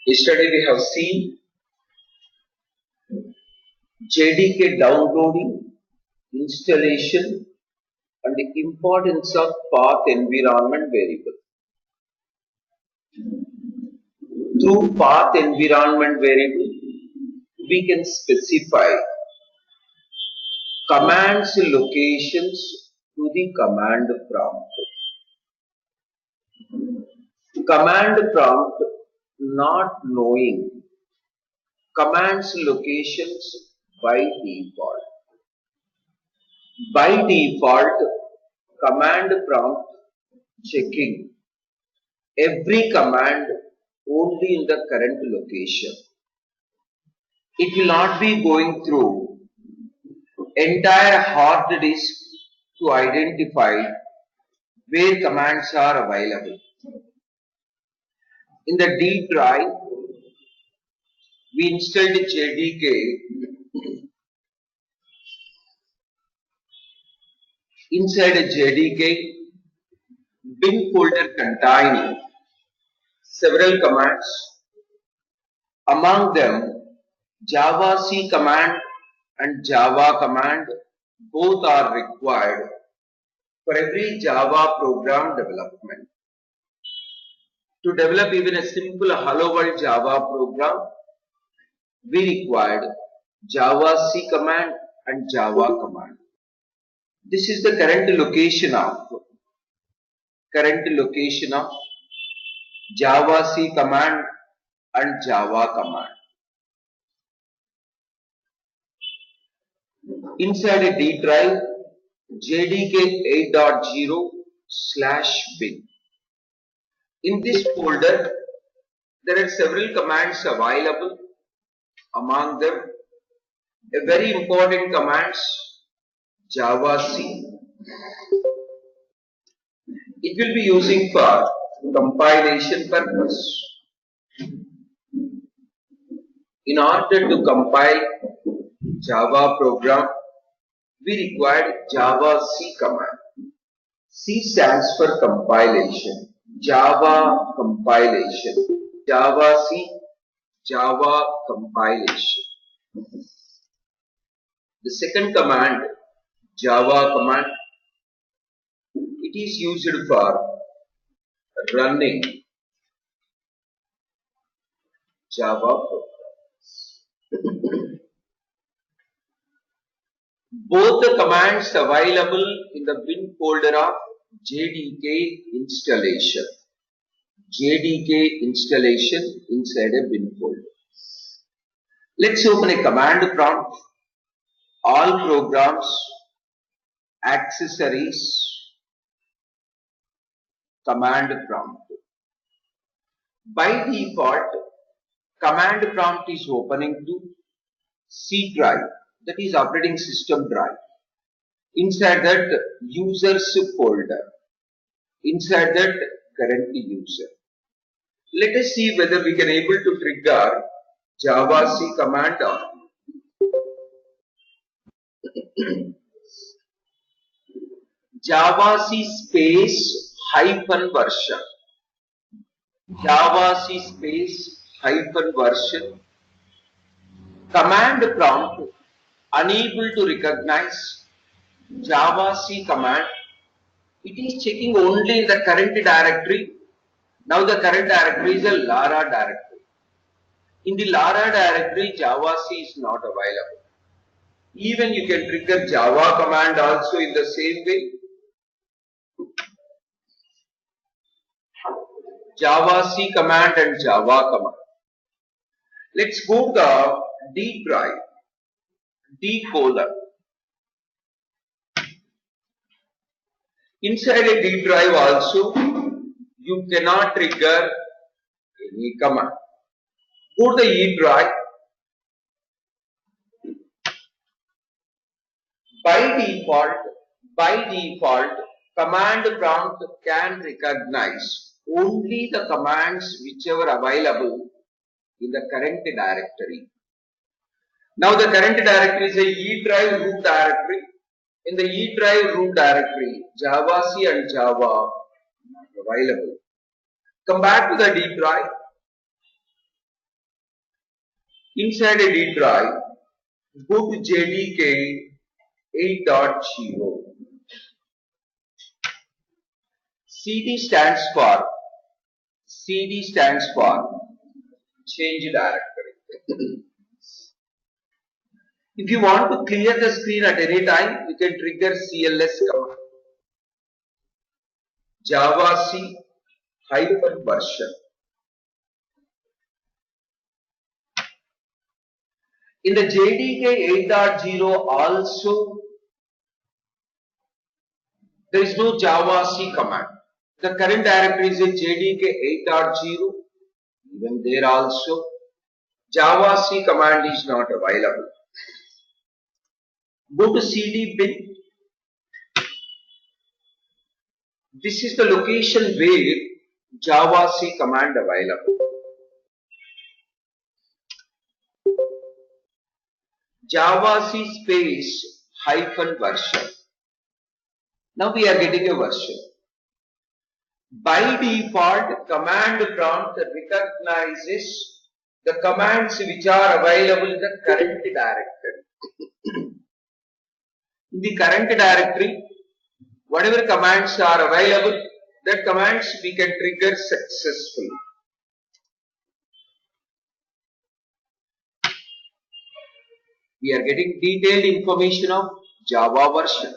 Yesterday we have seen JDK downloading, installation, and the importance of path environment variable. Through path environment variable, we can specify commands locations to the command prompt. Command prompt not knowing commands locations by default. By default, command prompt checking every command only in the current location. It will not be going through entire hard disk to identify where commands are available. In the D drive, we installed JDK. Inside a JDK, bin folder containing several commands. Among them, javac command and java command both are required for every Java program development. To develop even a simple Hello World Java program, we required javac command and java command. This is the current location of javac command and java command. Inside a D drive, JDK 8.0/bin. In this folder, there are several commands available. Among them, a very important command, javac. It will be using for compilation purpose. In order to compile Java program, we required javac command. C stands for compilation. Java compilation. Javac, Java compilation. The second command, java command, it is used for running Java programs. Both the commands available in the bin folder of JDK installation. JDK installation inside a bin folder. Let's open a command prompt. All programs, accessories, command prompt. By default, command prompt is opening to C drive, that is operating system drive. Inside that, users folder. Inside that, current user. Let us see whether we can able to trigger javac command or javac space hyphen version. Javac space hyphen version. Command prompt unable to recognize javac command. It is checking only the current directory. Now the current directory is a Lara directory. In the Lara directory, javac is not available. Even you can trigger java command also in the same way. Javac command and java command. Let's go to the D drive, D folder. Inside a D drive also, you cannot trigger any command. Go to the E drive. By default, command prompt can recognize only the commands which are available in the current directory. Now the current directory is a E drive root directory. In the E drive root directory, javac and Java are available. Come back to the D drive. Inside a D drive, go to JDK 8.0. CD stands for change directory. If you want to clear the screen at any time, you can trigger CLS command. Javac -version. In the JDK 8.0 also, there is no javac command. The current directory is a JDK 8.0. Even there also, javac command is not available. Go to CD bin. This is the location where javac command available. Javac space -version. Now we are getting a version. By default, command prompt recognizes the commands which are available in the current directory. In the current directory, whatever commands are available, that commands we can trigger successfully. We are getting detailed information of Java version.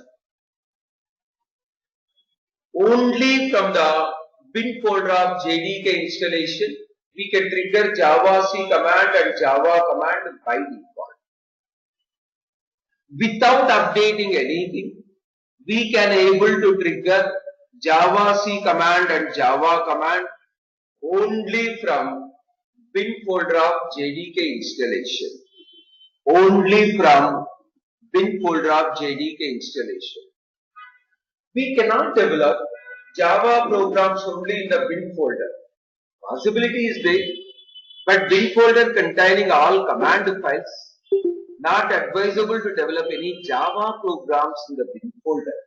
Only from the bin folder of JDK installation, we can trigger javac command and Java command by default. Without updating anything, we can able to trigger javac command and Java command only from bin folder of JDK installation. Only from bin folder of JDK installation. We cannot develop Java programs only in the bin folder. Possibility is there, but bin folder containing all command files, not advisable to develop any Java programs in the bin folder.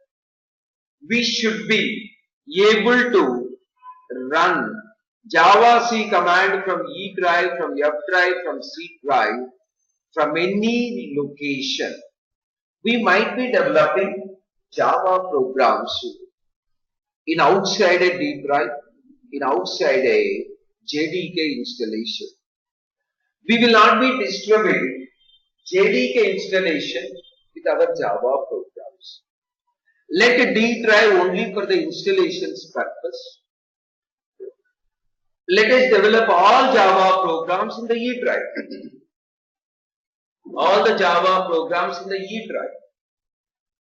We should be able to run javac command from E drive, from F drive, from C drive, from any location. We might be developing Java programs in outside a D drive, in outside a JDK installation. We will not be disturbing JDK installation with our Java programs. Let a D drive only for the installation's purpose. Let us develop all Java programs in the E drive. All the Java programs in the E drive.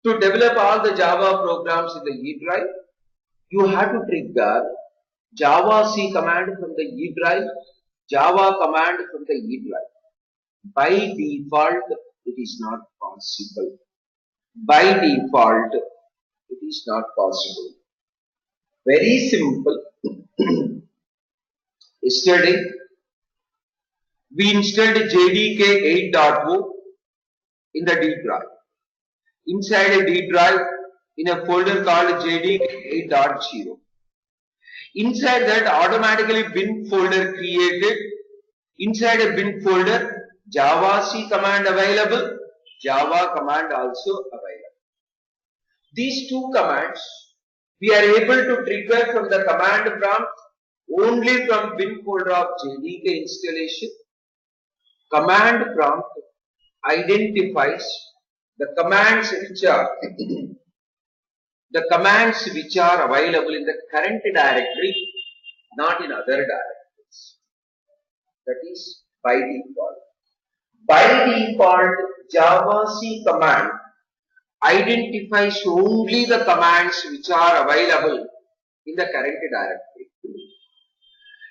To develop all the Java programs in the E drive, you have to trigger javac command from the E drive, Java command from the E drive. By default, it is not possible. By default, it is not possible. Very simple. Yesterday, we installed JDK 8.0 in the D drive. Inside a D drive, in a folder called JDK 8.0. Inside that, automatically bin folder created. Inside a bin folder, javac command available, Java command also available. These two commands, we are able to trigger from the command prompt only from bin folder of JDK installation. Command prompt identifies the commands which are available in the current directory, not in other directories. That is by default. By default, javac command identifies only the commands which are available in the current directory.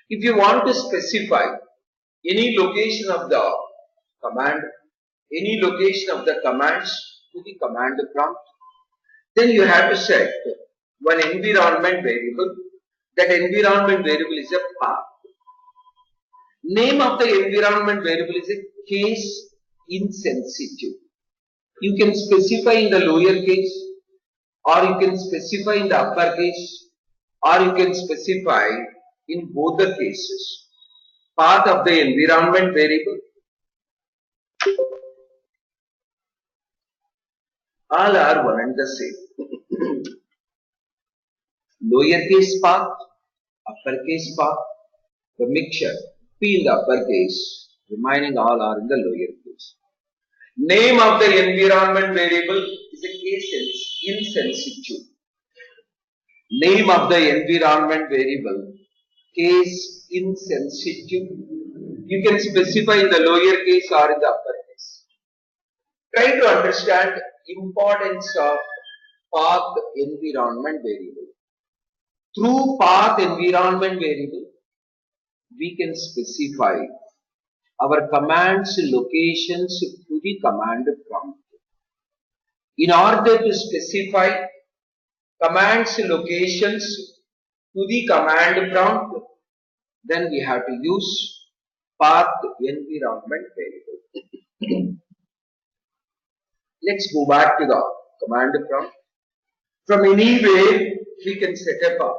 If you want to specify any location of the command, any location of the commands to the command prompt, then you have to set one environment variable That environment variable is a path. Name of the environment variable is a case insensitive. You can specify in the lower case, or you can specify in the upper case, or you can specify in both the cases. Path of the environment variable, all are one and the same. Lower case path, upper case path, the mixture P in the upper case, remaining all are in the lower case. Name of the environment variable is a case insensitive. Name of the environment variable, case insensitive. You can specify in the lower case or in the upper case. Try to understand importance of path environment variable. Through path environment variable, we can specify our commands locations to the command prompt. In order to specify commands locations to the command prompt, then we have to use path environment variable. Let's go back to the command prompt. From anywhere we can set up a,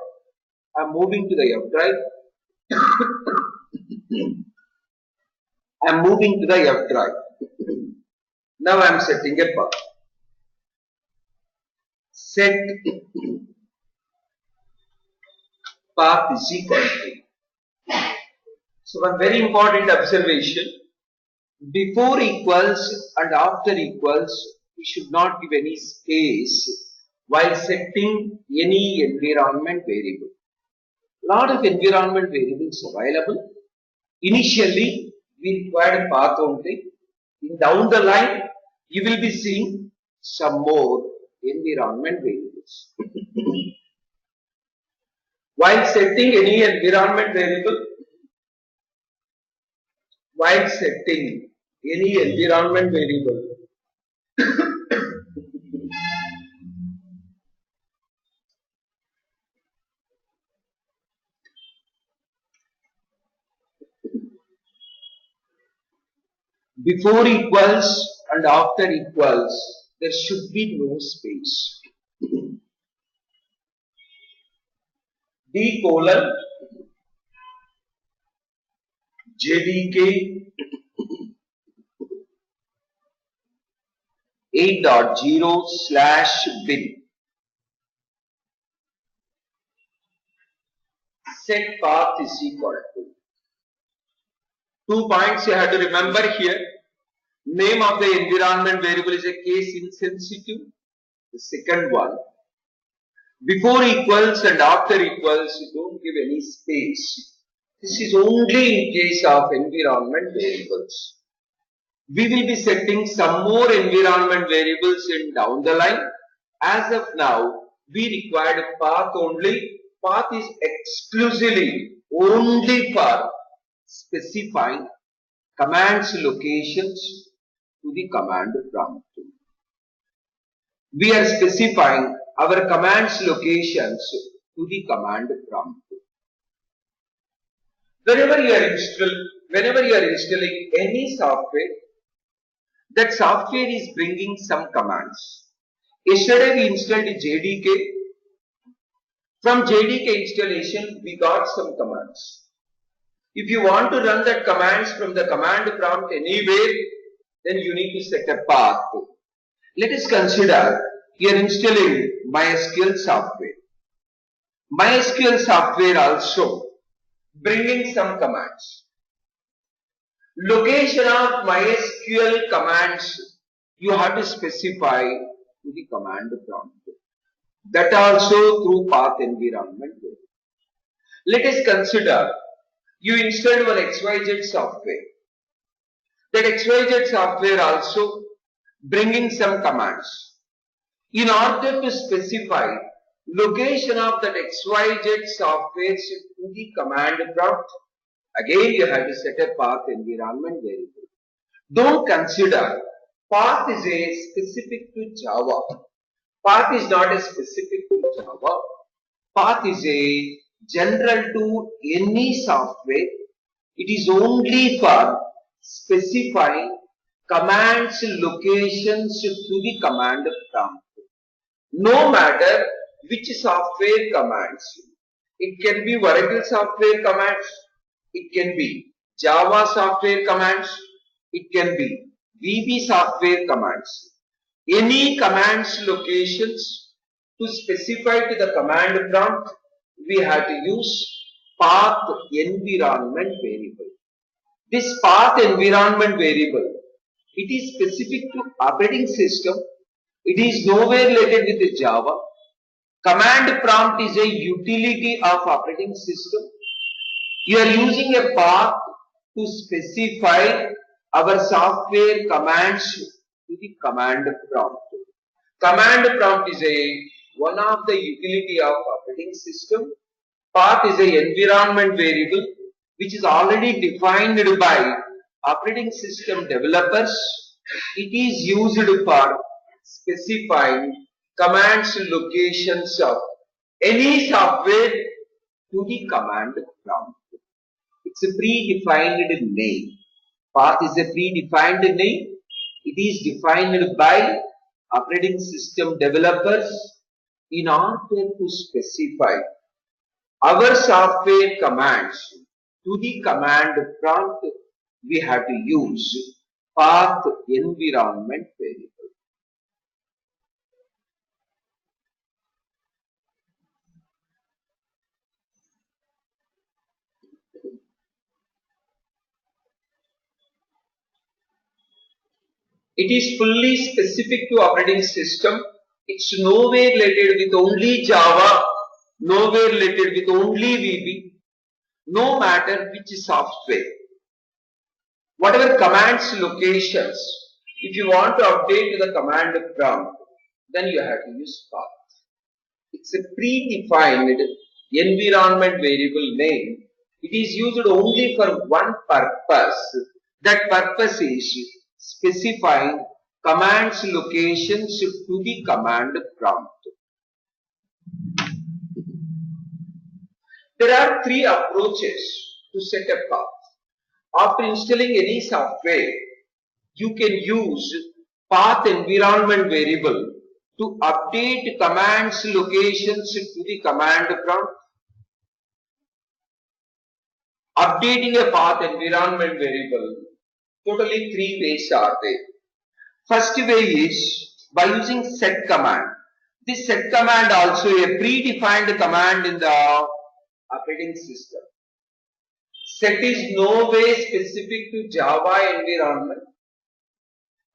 I'm moving to the F drive. I'm moving to the F drive. Now I'm setting a path. Set path is equal to. So one very important observation, before equals and after equals, we should not give any space while setting any environment variable. Lot of environment variables available. Initially, we required a path only. In down the line, you will be seeing some more environment variables. While setting any environment variable, before equals and after equals, there should be no space. D colon JDK 8.0/bin. Set path is equal to. 2 points you have to remember here. Name of the environment variable is a case insensitive. The second one, before equals and after equals, you don't give any space. This is only in case of environment variables. We will be setting some more environment variables in down the line. As of now, we required a path only. Path is exclusively only for specifying commands locations to the command prompt. We are specifying our commands locations to the command prompt. Whenever you are installing any software, that software is bringing some commands. Yesterday we installed JDK. From JDK installation, we got some commands. If you want to run that commands from the command prompt anywhere, then you need to set a path. Let us consider you are installing MySQL software. MySQL software also bringing some commands. Location of MySQL commands you have to specify to the command prompt. That also through path environment. Let us consider you installed one XYZ software. That XYZ software also bringing some commands. In order to specify location of that XYZ software to the command prompt, again you have to set a path environment variable. Don't consider path is a specific to Java. Path is not a specific to Java. Path is a general to any software. It is only for specifying commands locations to the command prompt. No matter which software commands. It can be Oracle software commands. It can be Java software commands. It can be VB software commands. Any commands locations to specify to the command prompt, we have to use path environment variable. This path environment variable, it is specific to operating system. It is nowhere related with the Java. Command prompt is a utility of operating system. You are using a path to specify our software commands to the command prompt. Command prompt is one of the utility of operating system. Path is a environment variable which is already defined by operating system developers. It is used for specifying commands locations of any software to the command prompt. It's a predefined name. Path is a predefined name. It is defined by operating system developers in order to specify our software commands to the command prompt. We have to use path environment variable. It is fully specific to operating system. It's nowhere related with only Java, nowhere related with only VB, no matter which software. Whatever commands locations, if you want to update to the command prompt, then you have to use path. It's a predefined environment variable name. It is used only for one purpose. That purpose is specifying commands locations to the command prompt. There are three approaches to set a path. After installing any software, you can use path environment variable to update commands locations to the command prompt. Updating a path environment variable, totally three ways are there. First way is by using set command. This set command also a predefined command in the operating system. Set is no way specific to Java environment.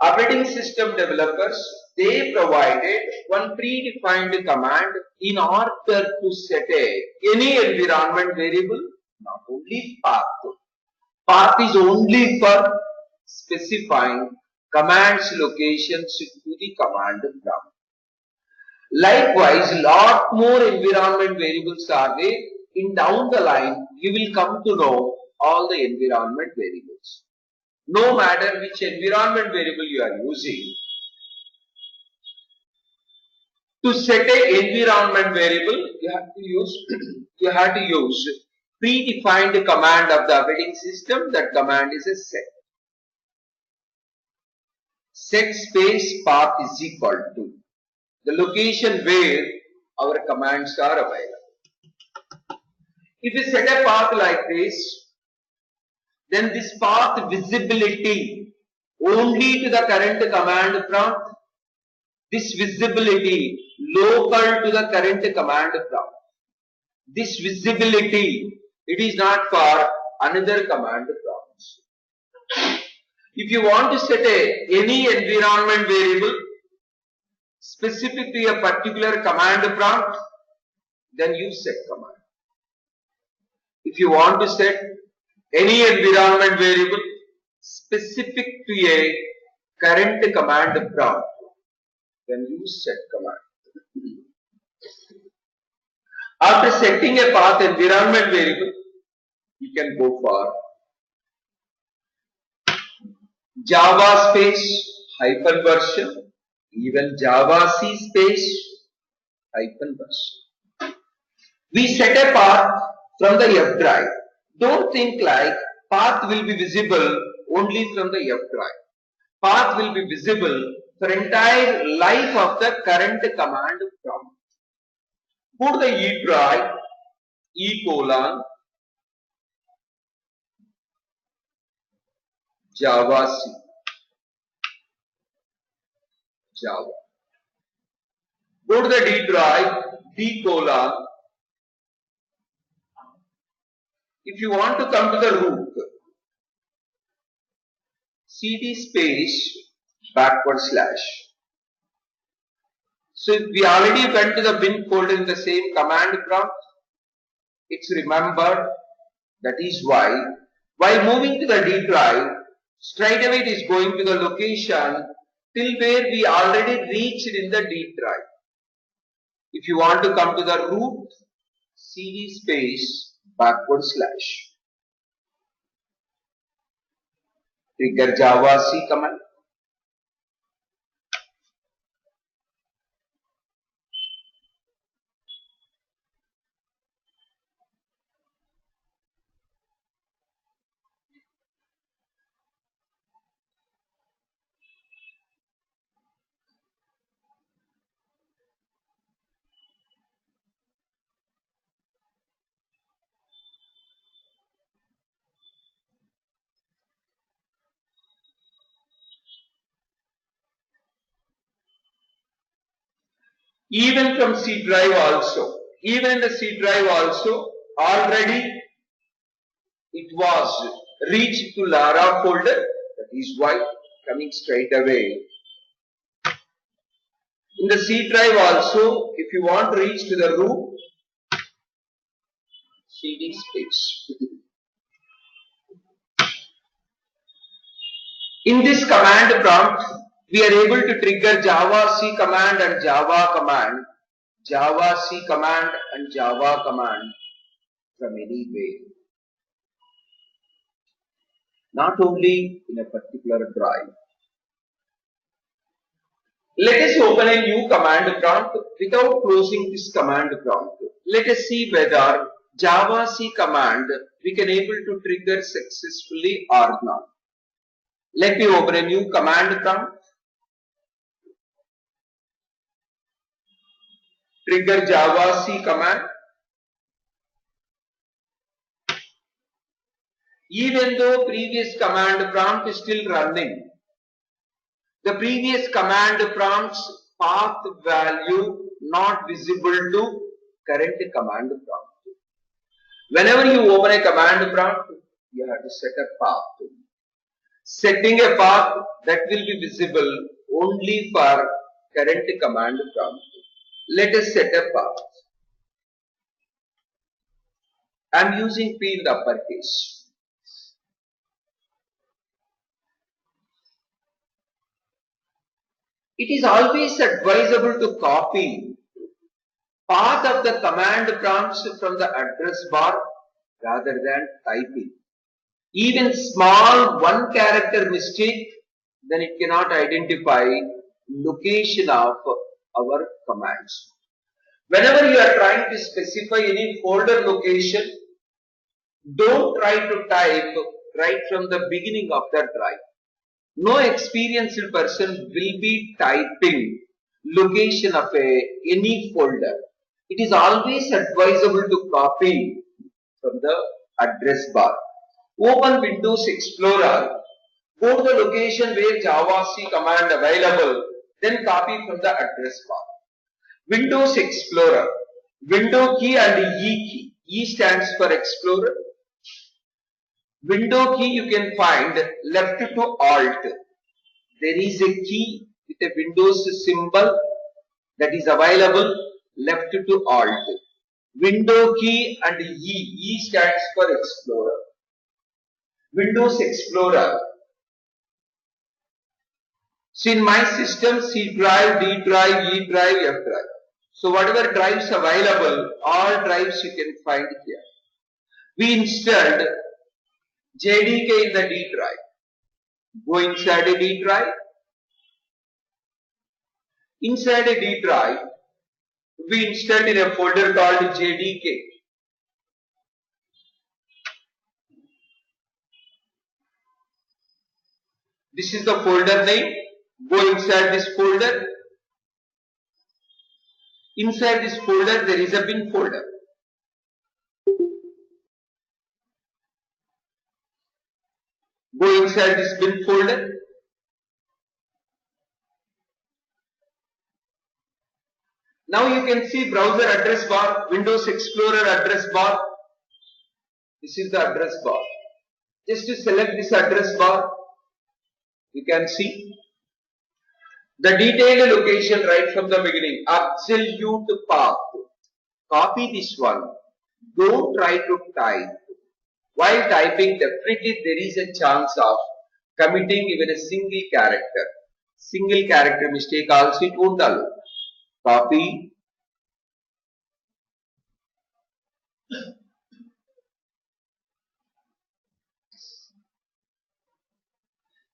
Operating system developers, they provided one predefined command in order to set any environment variable, not only path. Path is only for specifying commands locations to the command prompt. Likewise, lot more environment variables are there. In down the line, you will come to know all the environment variables. No matter which environment variable you are using, to set a environment variable, you have to use predefined command of the operating system. That command is a set. Set space path is equal to the location where our commands are available. If you set a path like this, then this path visibility only to the current command prompt, this visibility local to the current command prompt. This visibility, it is not for another command prompts. If you want to set any environment variable specific to a particular command prompt, then use set command. If you want to set any environment variable specific to a current command prompt, then use set command. After setting a path environment variable, you can go for Java space hyphen version, even Java C space hyphen version. We set a path from the F drive. Don't think like path will be visible only from the F drive. Path will be visible for entire life of the current command prompt. Put the E drive, E colon, Java C, Java. Go to the D drive, D colon. If you want to come to the root, CD space backward slash. So if we already went to the bin folder in the same command prompt, it's remembered. That is why, while moving to the D drive, straight away it is going to the location till where we already reached in the D drive. If you want to come to the root, CD space backward slash. Trigger Java C command. Even from C drive also, even in the C drive also, already it was reached to Lara folder. That is why coming straight away. In the C drive also, if you want to reach to the root, CD space. In this command prompt, we are able to trigger Java C command and Java command, Java C command and Java command from anywhere. Not only in a particular drive. Let us open a new command prompt without closing this command prompt. Let us see whether Java C command we can able to trigger successfully or not. Let me open a new command prompt. Trigger Java C command. Even though previous command prompt is still running, the previous command prompt's path value not visible to current command prompt. Whenever you open a command prompt, you have to set a path. Setting a path that will be visible only for current command prompt. Let us set a path. I am using P in the uppercase. It is always advisable to copy path of the command prompts from the address bar rather than typing. Even small one character mistake, then it cannot identify location of our commands. Whenever you are trying to specify any folder location, don't try to type right from the beginning of the drive. No experienced person will be typing location of any folder. It is always advisable to copy from the address bar. Open Windows Explorer, go to the location where Java C command available, then copy from the address bar. Windows Explorer, window key and E key. E stands for Explorer. Window key you can find left to Alt. There is a key with a Windows symbol that is available left to Alt. Window key and E. E stands for Explorer. Windows Explorer. So in my system, C drive, D drive, E drive, F drive. So whatever drives available, all drives you can find here. We installed JDK in the D drive. Go inside a D drive. Inside a D drive, be installed in a folder called JDK. This is the folder name. Go inside this folder. Inside this folder there is a bin folder. Go inside this bin folder. Now you can see browser address bar, Windows Explorer address bar. This is the address bar. Just to select this address bar, you can see the detailed location right from the beginning. Absolute path. Copy this one. Don't try to type. While typing, definitely there is a chance of committing even a single character. Single character mistake also it won't allow. Copy.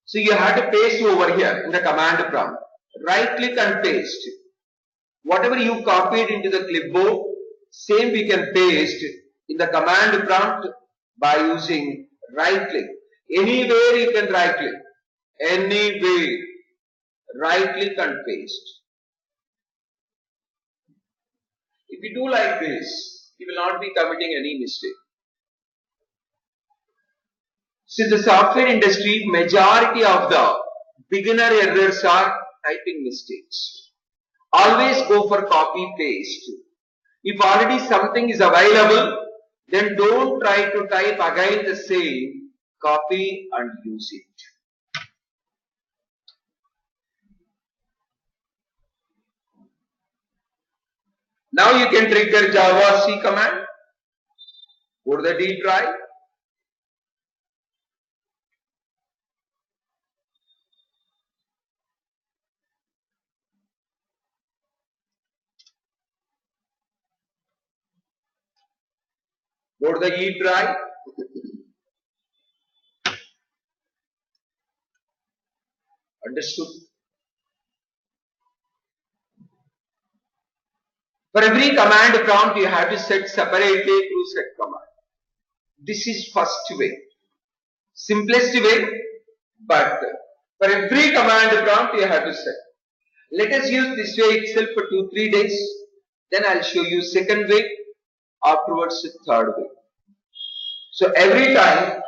So you have to paste over here in the command prompt. Right click and paste. Whatever you copied into the clipboard, same we can paste in the command prompt by using right click. Anywhere you can right click. Anywhere. Right click and paste. If you do like this, you will not be committing any mistake. So the software industry, majority of the beginner errors are typing mistakes. Always go for copy paste. If already something is available, then don't try to type again the same, copy and use it. Now you can trigger Java C command. Go to the D drive. Go to the E drive. Understood? For every command prompt, you have to set separately through set command. This is first way, simplest way, but for every command prompt, you have to set. Let us use this way itself for 2-3 days. Then I'll show you second way, afterwards the third way. So every time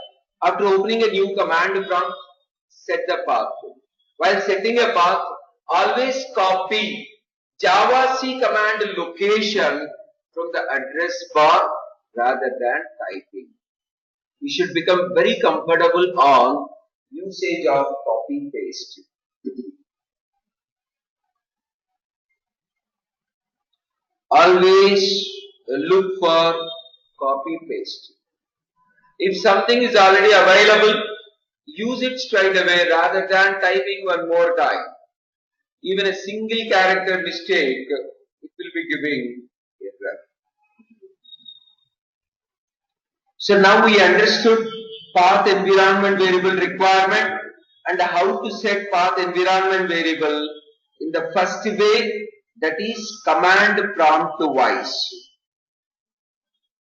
after opening a new command prompt, set the path. While setting a path, always copy Java C command location from the address bar rather than typing. You should become very comfortable on usage of copy paste. Always look for copy paste. If something is already available, use it straight away rather than typing one more time. Even a single character mistake, it will be giving error. So now we understood path environment variable requirement and how to set path environment variable in the first way, that is command prompt wise.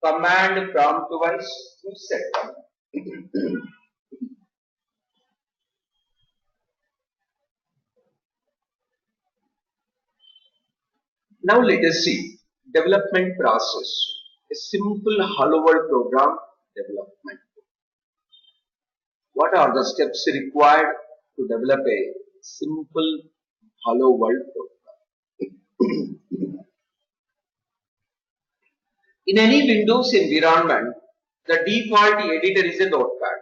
Command prompt wise to set command. Now let us see development process. A simple hello world program development. What are the steps required to develop a simple hello world program? In any Windows environment, the default editor is a notepad.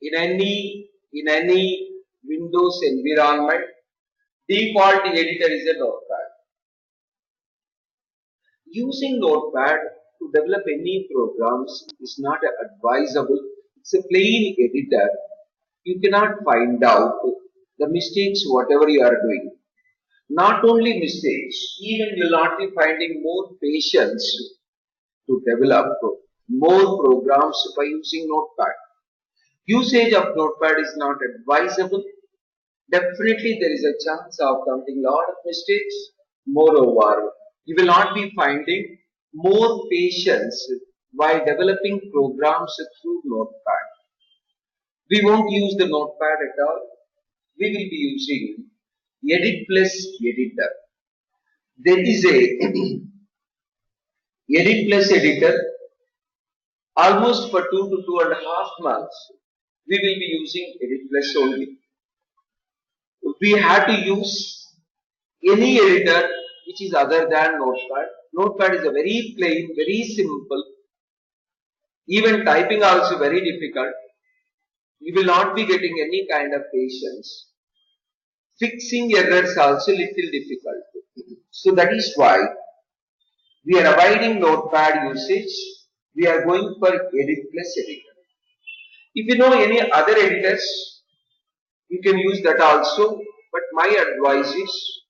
In any Windows environment, default editor is a notepad. Using notepad to develop any programs is not advisable. It's a plain editor. You cannot find out the mistakes whatever you are doing. Not only mistakes, even you will not be finding more patience to develop more programs by using notepad. Usage of notepad is not advisable. Definitely there is a chance of committing a lot of mistakes. Moreover, You will not be finding more patience while developing programs through Notepad. We won't use the Notepad at all. We will be using Edit Plus Editor. There is a Edit Plus Editor. Almost for 2 to 2.5 months, we will be using Edit Plus only. We have to use any editor which is other than Notepad. Notepad is a very plain, very simple. Even typing also very difficult. You will not be getting any kind of patience. Fixing errors also little difficult. So that is why we are avoiding Notepad usage. We are going for Edit Plus Editor. If you know any other editors, you can use that also. But my advice is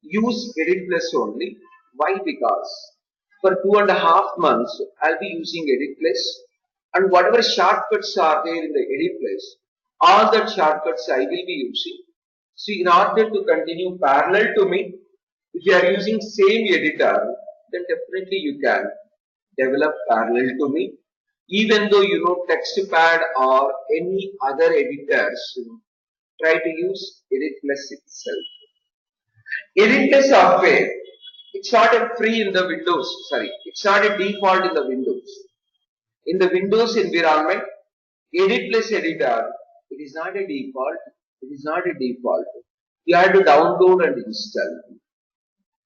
use Edit Plus only. Why? Because for 2.5 months, I'll be using Edit Plus, and whatever shortcuts are there in the Edit Plus, all that shortcuts I will be using. So in order to continue parallel to me, if you are using same editor, then definitely you can develop parallel to me. Even though you know TextPad or any other editors, try to use Edit Plus itself. Edit Plus software, it's not a free in the Windows, it's not a default in the Windows. In the Windows environment, Edit Plus Editor, it is not a default, You have to download and install.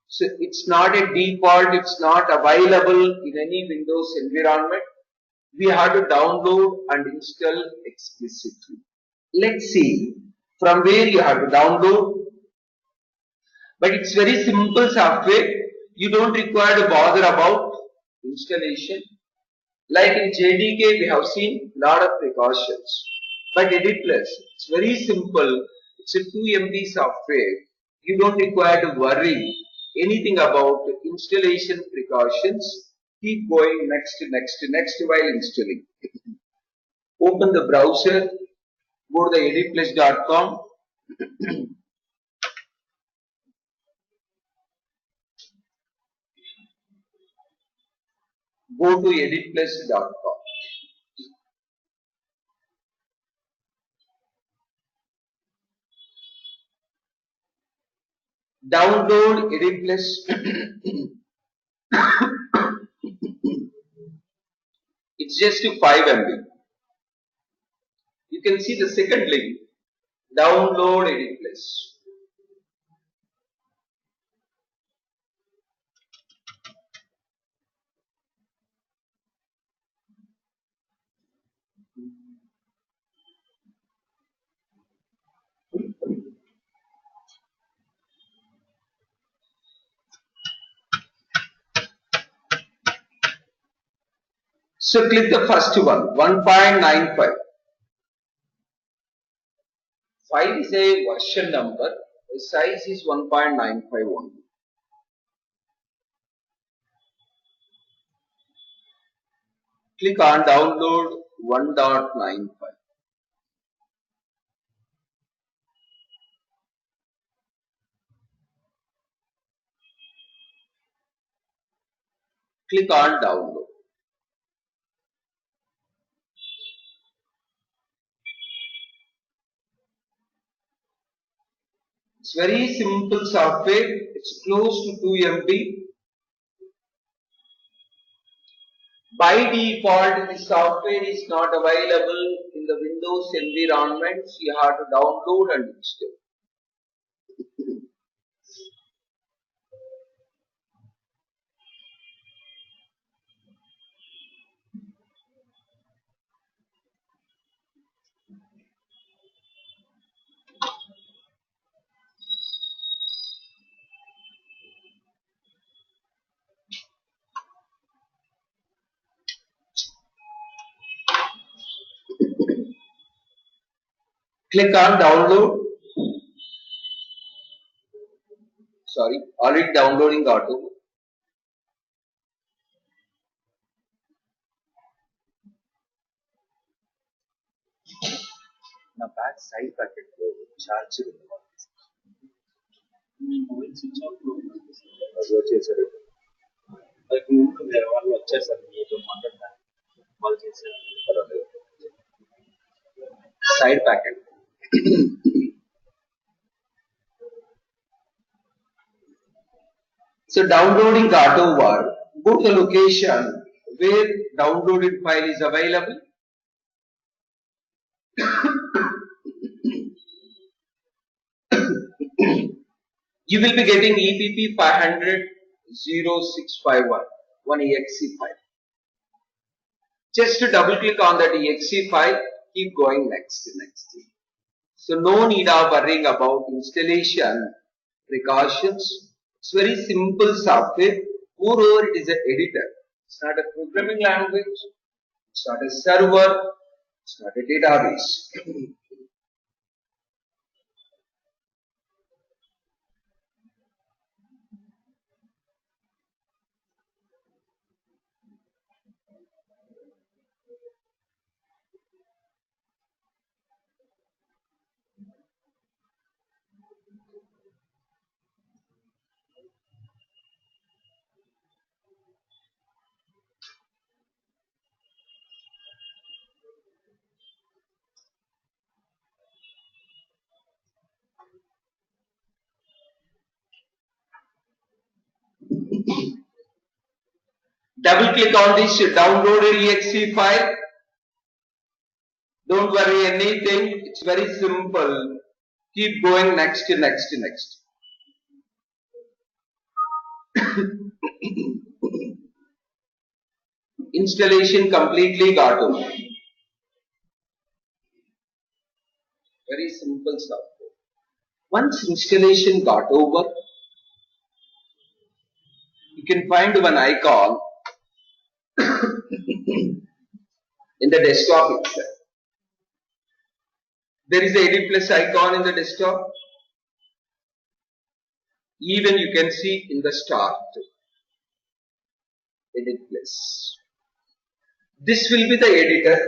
So it's not a default, it's not available in any Windows environment. We have to download and install explicitly. Let's see from where you have to download. But it's very simple software. You don't require to bother about installation. Like in JDK, we have seen lot of precautions. But Edit Plus, it's very simple. It's a 2 MB software. You don't require to worry anything about installation precautions. Keep going next while installing. Open the browser, go to the editplus.com. Go to editplus.com. Download Edit Plus. It's just 5 MB. You can see the second link. Download Edit Plus. So click the first one, 1.95. 5 is a version number, the size is 1.95 only. Click on download 1.95. Click on download. It's very simple software. It's close to 2 MB. By default, the software is not available in the Windows environment. So you have to download and install. Click on download. Sorry, already downloading auto. Now back side packet charge. Me mobile switch off లో ఉంది. అది వచ్చేసరి அதுக்கு ముందు వేరే వాళ్ళు వచ్చేసారు మీతో మాట్లాడడానికి వాళ్ళు చేశారు. Side packet. So downloading Gatovar, go to the location where downloaded file is available. You will be getting EPP 500-0651, one exe file. Just to double click on that exe file, keep going next. So no need of worrying about installation precautions. It's very simple software. Moreover, it is an editor. It's not a programming language. It's not a server. It's not a database. Double click on this downloaded exe file. Don't worry anything. It's very simple. Keep going next. Installation completely got over. Very simple software. Once installation got over, you can find one icon in the desktop itself. There is a Edit Plus icon in the desktop. Even you can see in the start, Edit Plus. This will be the editor.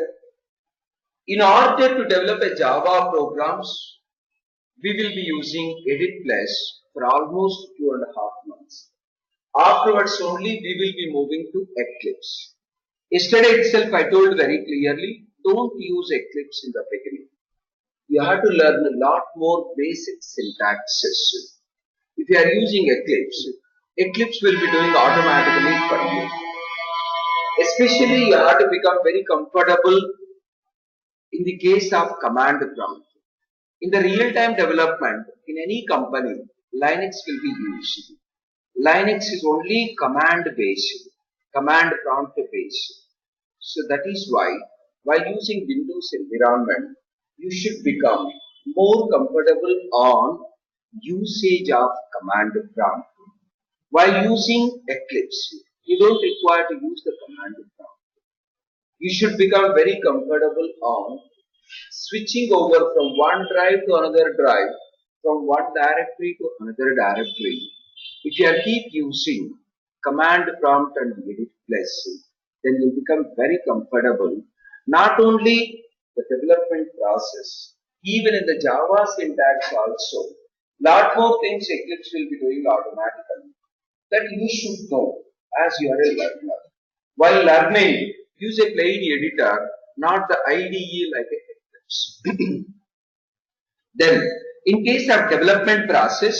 In order to develop a Java programs, we will be using Edit Plus for almost 2.5 months. Afterwards only we will be moving to Eclipse. Yesterday itself I told very clearly, don't use Eclipse in the beginning. You have to learn a lot more basic syntaxes. If you are using Eclipse, Eclipse will be doing automatically for you. Especially you have to become very comfortable in the case of command prompt. In the real-time development, in any company, Linux will be used. Linux is only command-based, command prompt-based. So that is why, while using Windows environment, you should become more comfortable on usage of command prompt. While using Eclipse, you don't require to use the command prompt. You should become very comfortable on switching over from one drive to another drive, from one directory to another directory. If you keep using command prompt and Edit Plus, then you become very comfortable. Not only the development process, even in the Java syntax also, lot more things Eclipse will be doing automatically. That you should know as you are a learner. While learning, use a plain editor, not the IDE like Eclipse. Then, in case of development process,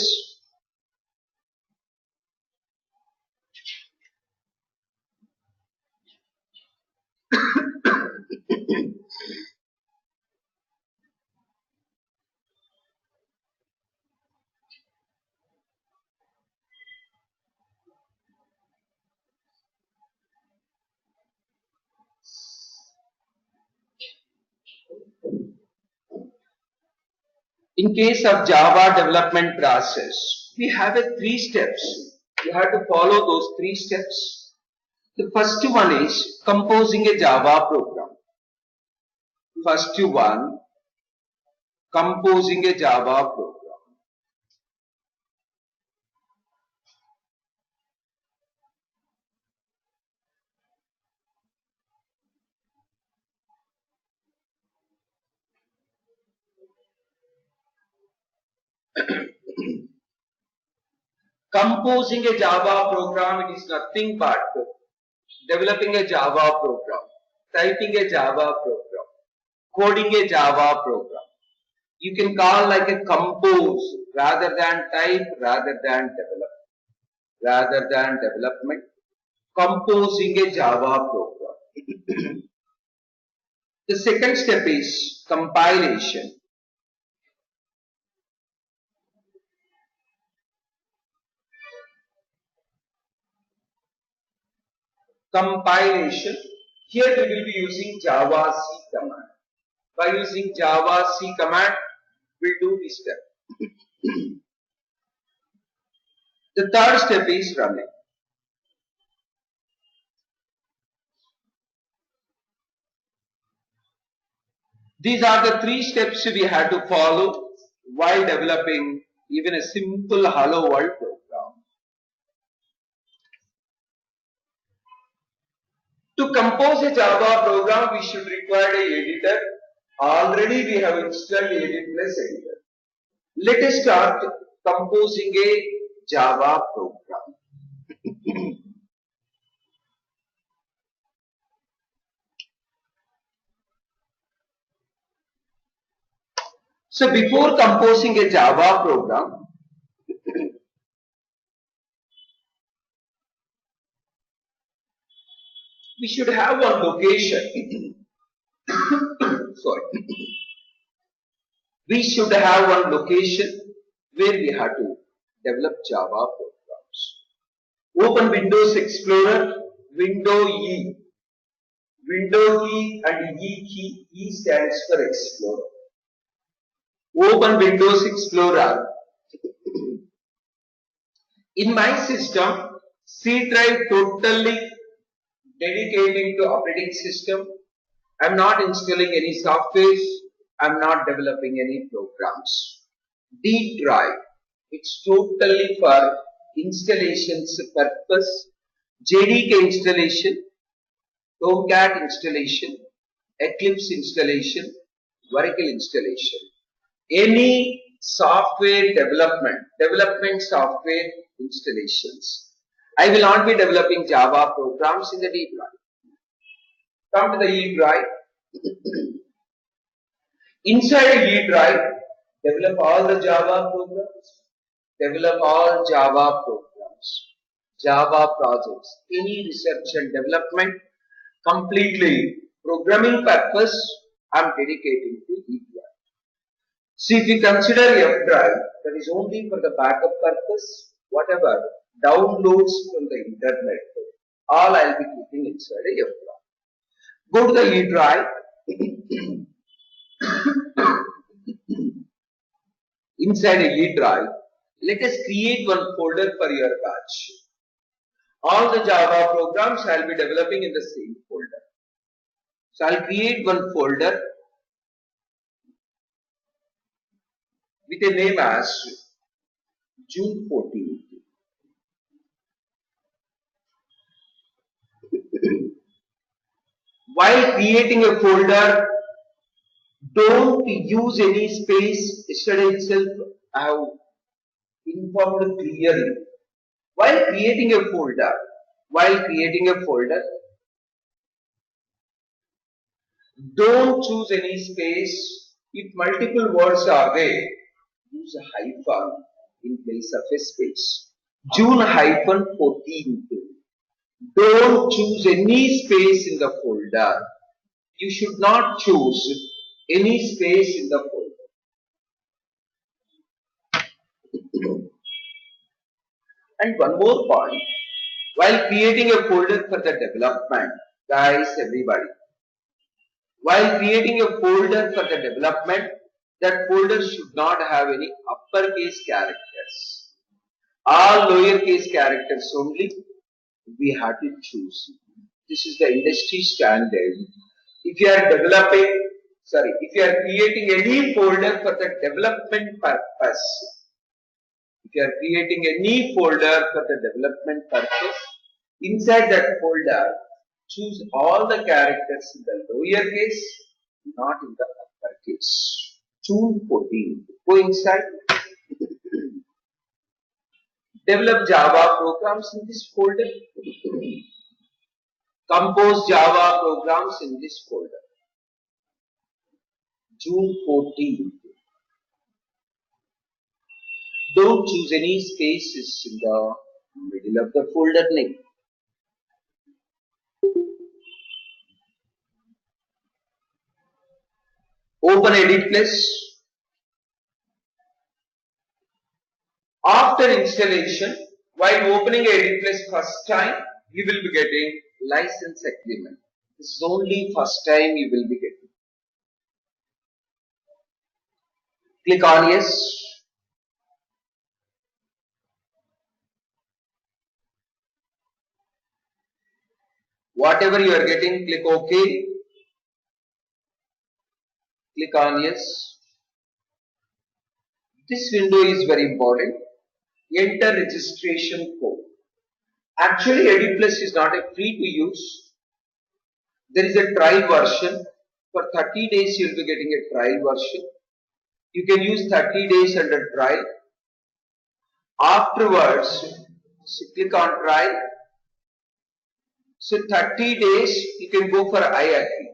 in case of Java development process, we have a 3 steps. You have to follow those 3 steps. The first one is composing a Java program. First one, composing a Java program. Composing a Java program, it is nothing but developing a Java program, typing a Java program, coding a Java program. You can call like a compose rather than type, rather than development. Composing a Java program. The second step is compilation. Compilation. Here we will be using Java C command. By using Java C command, we'll do this step. The third step is running. These are the three steps we have to follow while developing even a simple Hello World program. To compose a Java program, we should require an editor. Already we have installed Edit Plus editor. Let us start composing a Java program. So before composing a Java program, we should have one location. Sorry. We should have one location where we have to develop Java programs. Open Windows Explorer, Window E. Window key and E key, E stands for Explorer. Open Windows Explorer. In my system, C drive totally dedicated to operating system. I am not installing any software. I am not developing any programs. D drive, it's totally for installations purpose. JDK installation, Tomcat installation, Eclipse installation, Oracle installation. Any software development software installations. I will not be developing Java programs in the D drive. Come to the E drive. Inside E drive, develop all the Java programs, develop all Java programs, Java projects, any research and development, completely programming purpose, I am dedicating to E drive. See, if you consider F drive, that is only for the backup purpose, whatever downloads from the internet, all I will be keeping inside a F drive. Go to the E drive. Inside a E drive, let us create one folder for your batch. All the Java programs I will be developing in the same folder. So I will create one folder with a name as June 14th. While creating a folder, don't use any space. Yesterday itself I have informed clearly. While creating a folder, don't choose any space. If multiple words are there, use a hyphen in place of a space. June 14th. Don't choose any space in the folder. You should not choose any space in the folder. And one more point, while creating a folder for the development, guys, everybody, while creating a folder for the development, that folder should not have any uppercase characters. All lowercase characters only we have to choose. This is the industry standard. If you are creating any folder for the development purpose, inside that folder, choose all the characters in the lowercase, not in the uppercase. June 14th. Go inside. Develop Java programs in this folder. Compose Java programs in this folder. June 14th. Don't choose any spaces in the middle of the folder name. Open Edit Plus. After installation, while opening Edit Plus first time, you will be getting license agreement. This is only first time you will be getting. Click on yes. Whatever you are getting, click OK. Click on yes. This window is very important. Enter registration code. Actually, EduPlus is not a free to use. There is a trial version. For 30 days, you will be getting a trial version. You can use 30 days under trial. Afterwards, click on trial. So 30 days, you can go for I agree.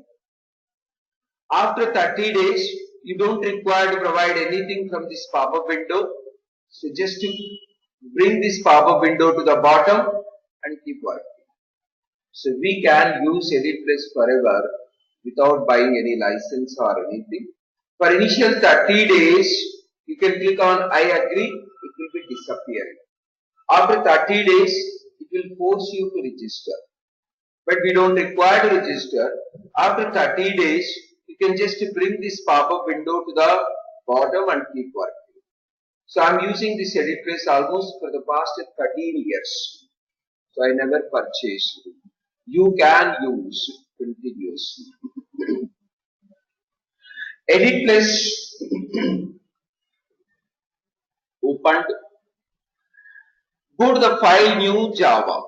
After 30 days, you don't require to provide anything from this pop-up window. So just to bring this pop-up window to the bottom and keep working. So we can use EduPlus forever without buying any license or anything. For initial 30 days, you can click on I agree, it will be disappearing. After 30 days, it will force you to register. But we don't require to register. After 30 days, you can just bring this pop-up window to the bottom and keep working. So I am using this EduPlus almost for the past 13 years. So I never purchased. You can use continuously. EduPlus opened. Go to the file new Java.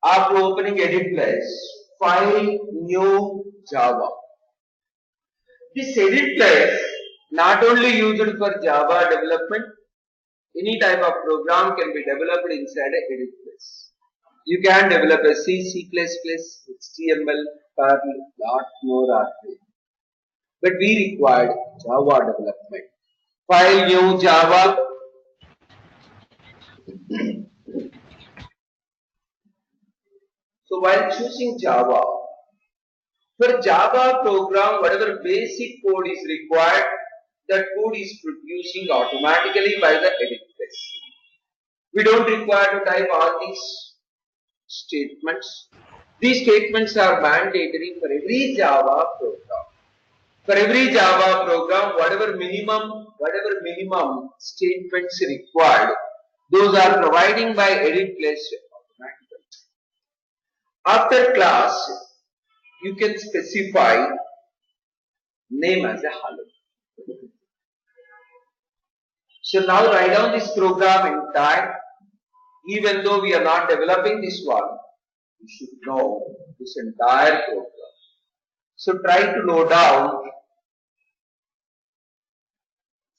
After opening EduPlus, file new Java. This EduPlus not only used for Java development, any type of program can be developed inside a EduPlus. You can develop a C, C++, HTML, Perl, lot more are there. But we required Java development. File new Java. So while choosing Java, for Java program, whatever basic code is required, that code is producing automatically by the EduPlus. We don't require to type all these statements. These statements are mandatory for every Java program. For every Java program, whatever minimum statements required, those are providing by EduPlus automatically. After class, you can specify name as a hello. So now write down this program in time. Even though we are not developing this one, you should know this entire program. So try to note down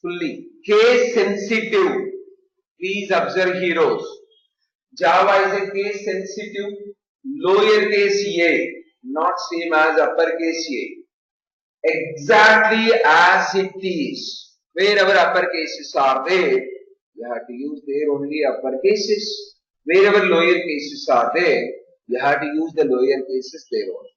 fully. Case sensitive. Please observe heroes. Java is a case sensitive, lowercase a, not same as uppercase a. Exactly as it is. Wherever uppercases are there, you have to use there only uppercases. Wherever lower cases are there, you have to use the lower cases there only.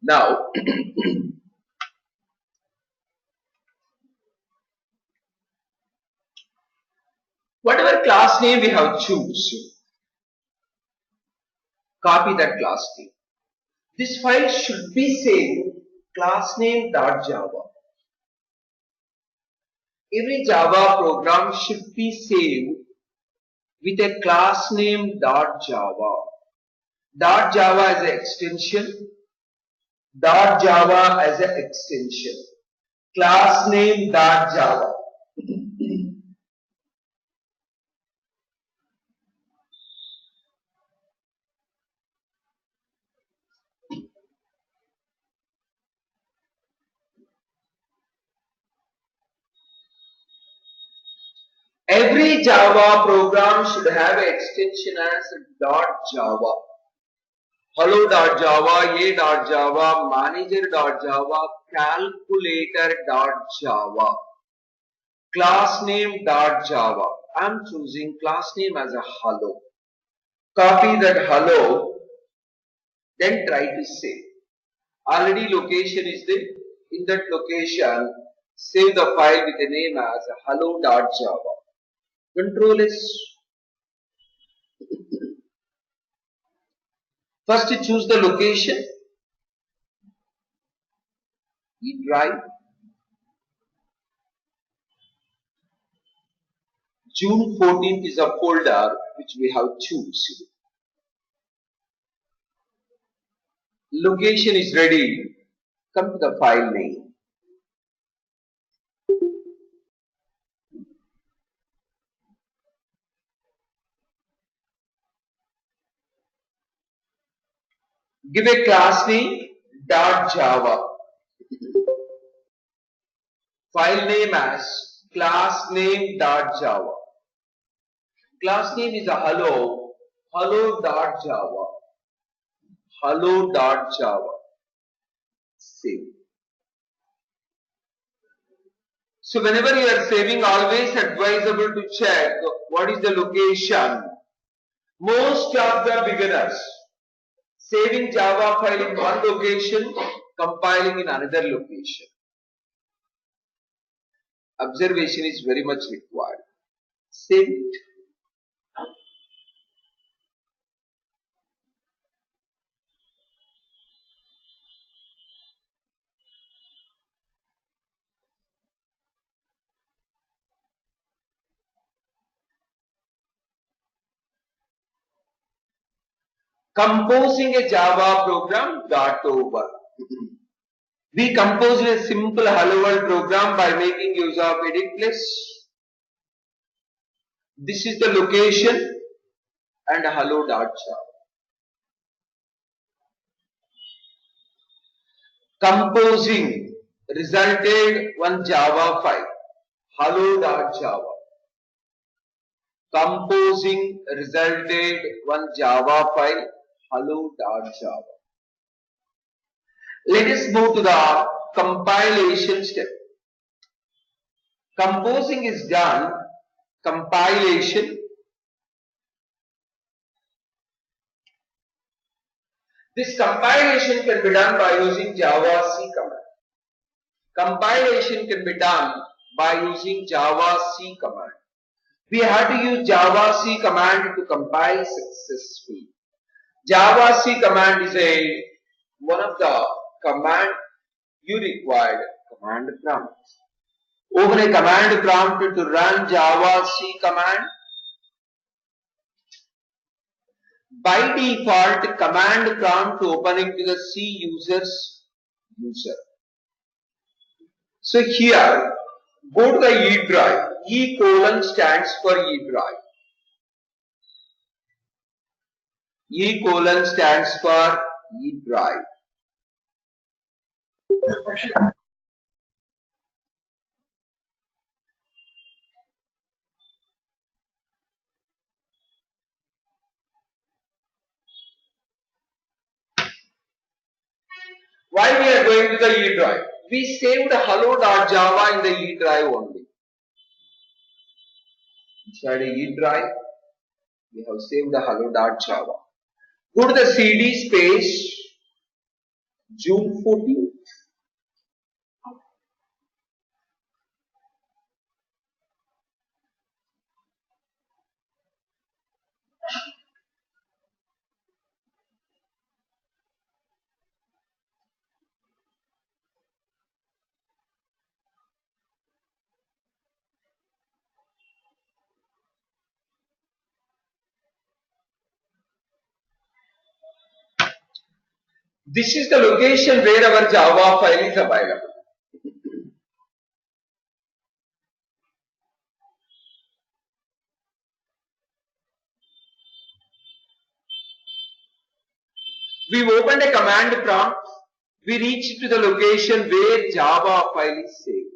Now, whatever class name we have choose, copy that class name. This file should be saved class name .java. Every Java program should be saved with a class name .java. .java as an extension. .java as an extension. Class name .java. Every Java program should have an extension as .java. Hello.java, a.java, manager.java, calculator.java, class name .java. I am choosing class name as a hello. Copy that hello, then try to save. Already location is there. In that location, save the file with a name as hello.java. Control S. First choose the location. E drive. June 14th is a folder which we have choose. Location is ready. Come to the file name. Give a class name .java. File name as class name .java. Class name is a hello. Hello.java. Hello.java. Save. So whenever you are saving, always advisable to check what is the location. Most of the beginners saving Java file in one location, compiling in another location. Observation is very much required. Save it. Composing a Java program got over. We composed a simple hello world program by making use of edit plus. This is the location and hello.java. Composing resulted one Java file, hello.java. Composing resulted one Java file, hello.java. Let us move to the compilation step. Composing is done, compilation. This compilation can be done by using javac command. Compilation can be done by using javac command. We have to use javac command to compile successfully. Javac command is one of the command you required command prompt. Open a command prompt to run javac command. By default, command prompt opening to the C user's user. So here, go to the E drive. E colon stands for E drive. E colon stands for E drive. Why we are going to the E drive? We saved hello.java in the E drive only. Inside a E drive, we have saved the hello.java. Go to the CD space June 14th. This is the location where our Java file is available. We've opened a command prompt. We reach to the location where Java file is saved.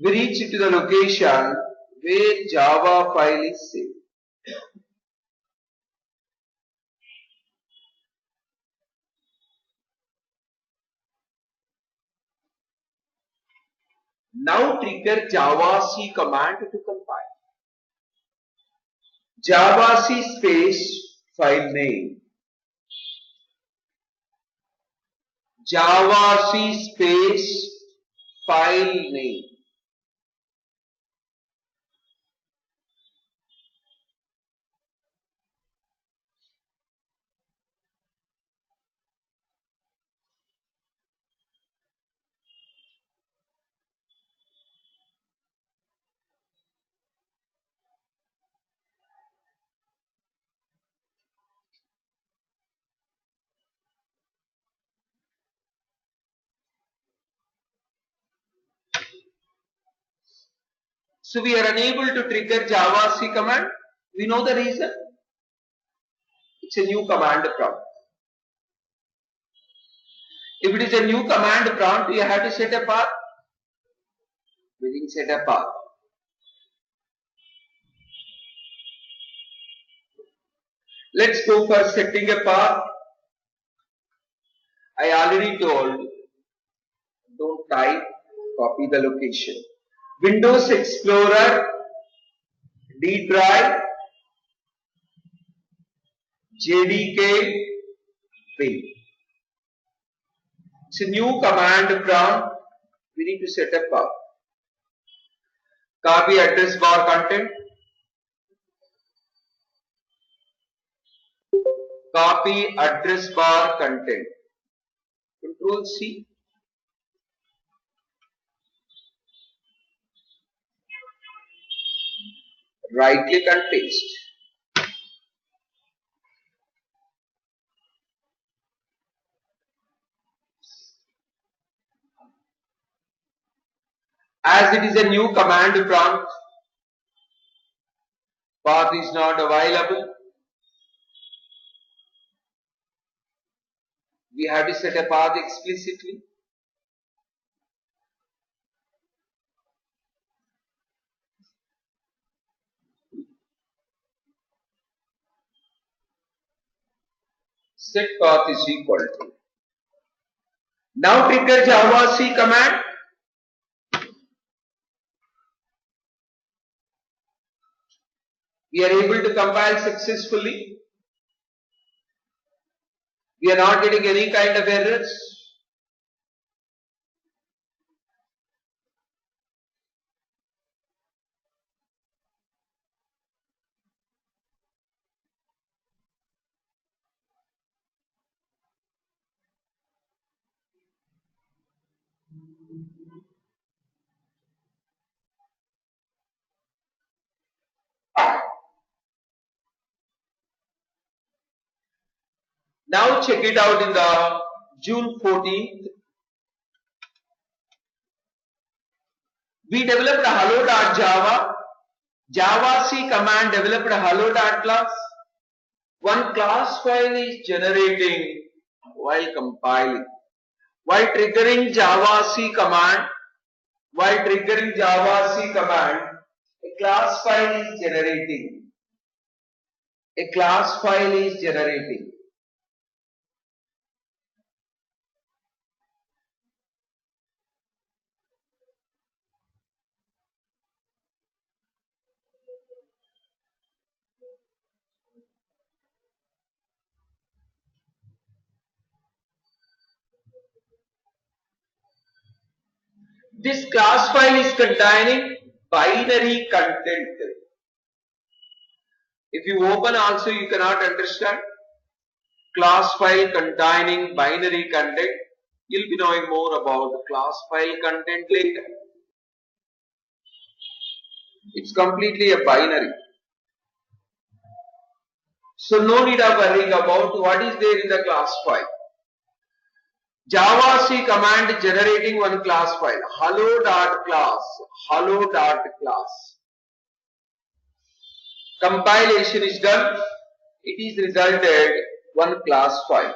We reach to the location where Java file is saved. Now trigger javac command to compile. Javac space file name. Javac space file name. So we are unable to trigger javac command. We know the reason. It's a new command prompt. If it is a new command prompt, you have to set a path. We didn't set a path. Let's go for setting a path. I already told, don't type, copy the location. Windows Explorer, D drive, JDK, bin. It's a new command prompt. We need to set a path. Copy address bar content. Copy address bar content. Control C. Right click and paste. As it is a new command prompt, path is not available. We have to set a path explicitly. Set path is equal to. Now trigger javac command. We are able to compile successfully. We are not getting any kind of errors. Now check it out in the June 14th. We developed hello.java. Javac command developed hello.class. One class file is generating while compiling. While triggering javac command, a class file is generating. A class file is generating. This class file is containing binary content. If you open also you cannot understand. Class file containing binary content. You'll be knowing more about the class file content later. It's completely a binary. So no need of worrying about what is there in the class file. Java C command generating one class file. Hello.class. Hello.class. Compilation is done. It is resulted one class file.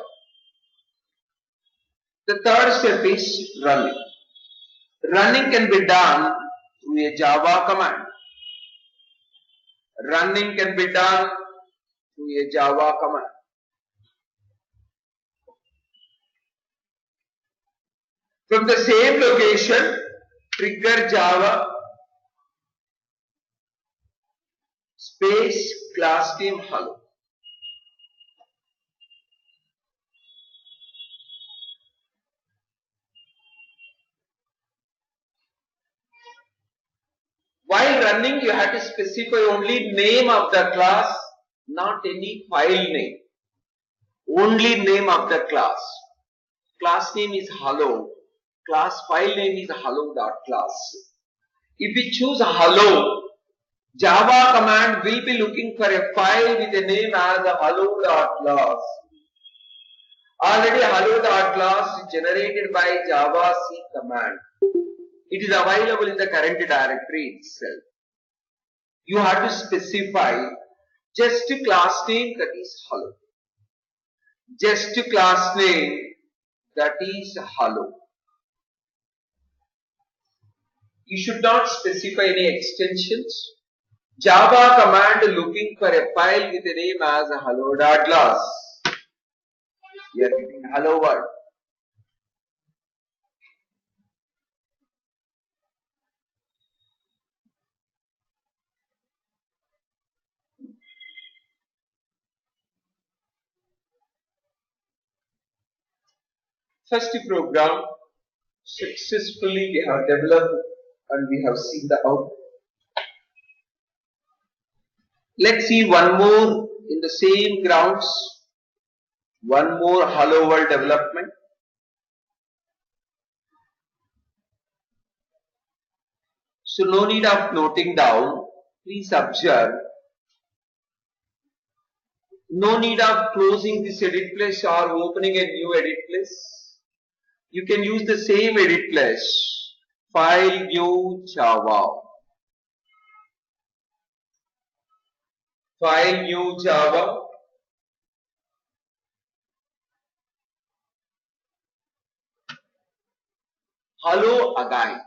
The third step is running. Running can be done through a Java command. Running can be done through a Java command. From the same location, trigger Java space class name hello. While running, you have to specify only name of the class, not any file name. Only name of the class. Class name is hello. Class file name is hello.class. If we choose hello, Java command will be looking for a file with a name as hello.class. Already hello.class is generated by Java C command. It is available in the current directory itself. You have to specify just a class name, that is hello. Just a class name, that is hello. You should not specify any extensions. Java command looking for a file with a name as hello.class. We are getting hello world. First program successfully we have developed and we have seen the output. Let's see one more in the same grounds. One more hello world development. So no need of noting down. Please observe. No need of closing this edit place or opening a new edit place. You can use the same edit place. File new Java. File new Java. Hello again.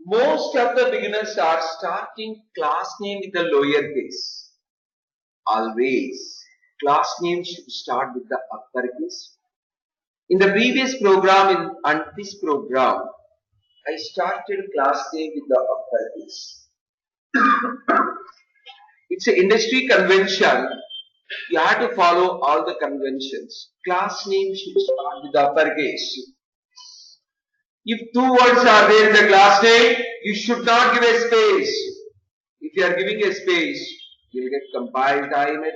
Most of the beginners are starting class name with the lowercase. Always. Class name should start with the uppercase. In the previous program and this program, I started class name with the uppercase. It's an industry convention. You have to follow all the conventions. Class name should start with the uppercase. If two words are there in the class name, you should not give a space. If you are giving a space, you will get compiled time error.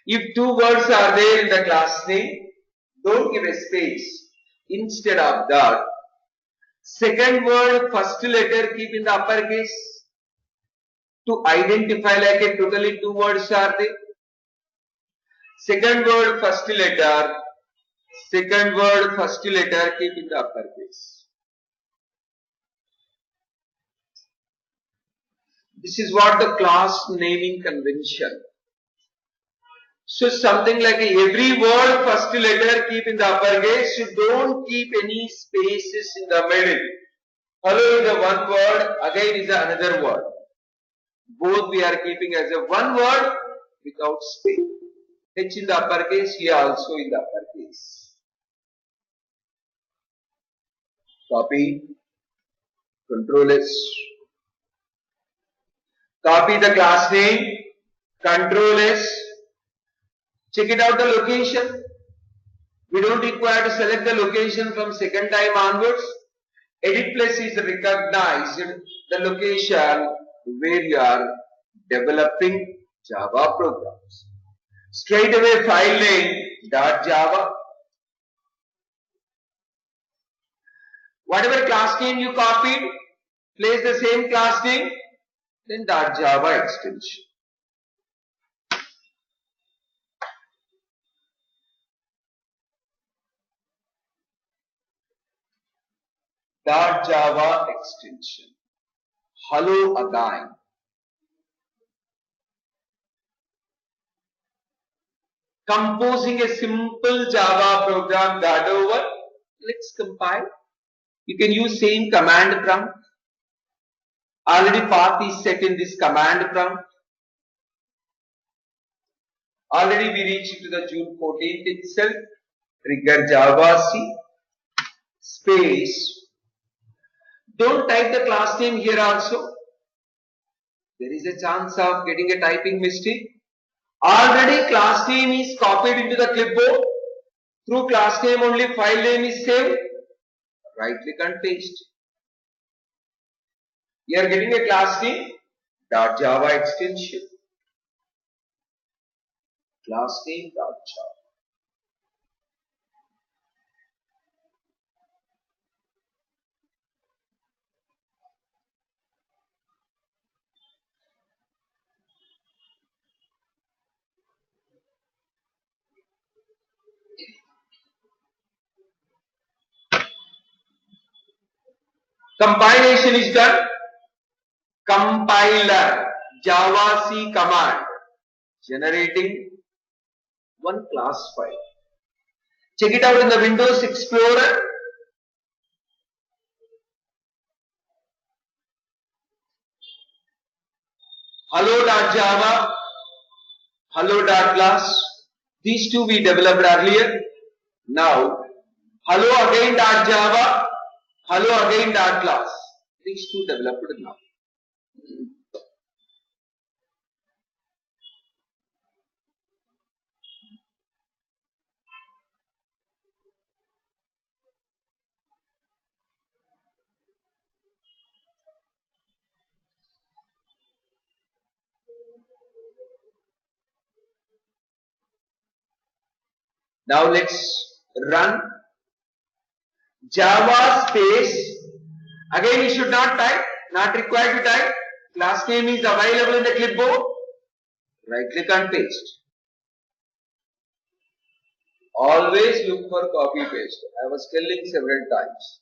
If two words are there in the class name, don't give a space. Instead of that, second word, first letter keep in the uppercase to identify like a totally two words are there. Second word, first letter. Second word, first letter keep in the uppercase. This is what the class naming convention. So something like every word first letter keep in the uppercase. You don't keep any spaces in the middle. Hello is a one word, again is another word. Both we are keeping as a one word without space. H in the uppercase, here also in the uppercase. Copy, Control S. Copy the class name, Control S. Check it out the location. We don't require to select the location from second time onwards. Edit plus is recognized the location where you are developing Java programs. Straight away file name .java. Whatever class name you copied, place the same class name, then .java extension. .java extension. Hello again. Composing a simple Java program that over. Let's compile. You can use same command prompt. Already path is set in this command prompt. Already we reached to the June 14th itself. Trigger Java C space. Don't type the class name here also. There is a chance of getting a typing mistake. Already class name is copied into the clipboard. Through class name only file name is saved. Right click and paste. You are getting a class name .java extension. Class name .java. Compilation is done. Compiler Java C command generating one class file. Check it out in the Windows Explorer. Hello.java, hello.class. These two we developed earlier. Now, hello again.java, hello again.class. These two developed now. Now let's run Java space. Again, you should not type, not required to type. Class name is available in the clipboard. Right click and paste. Always look for copy paste. I was telling several times.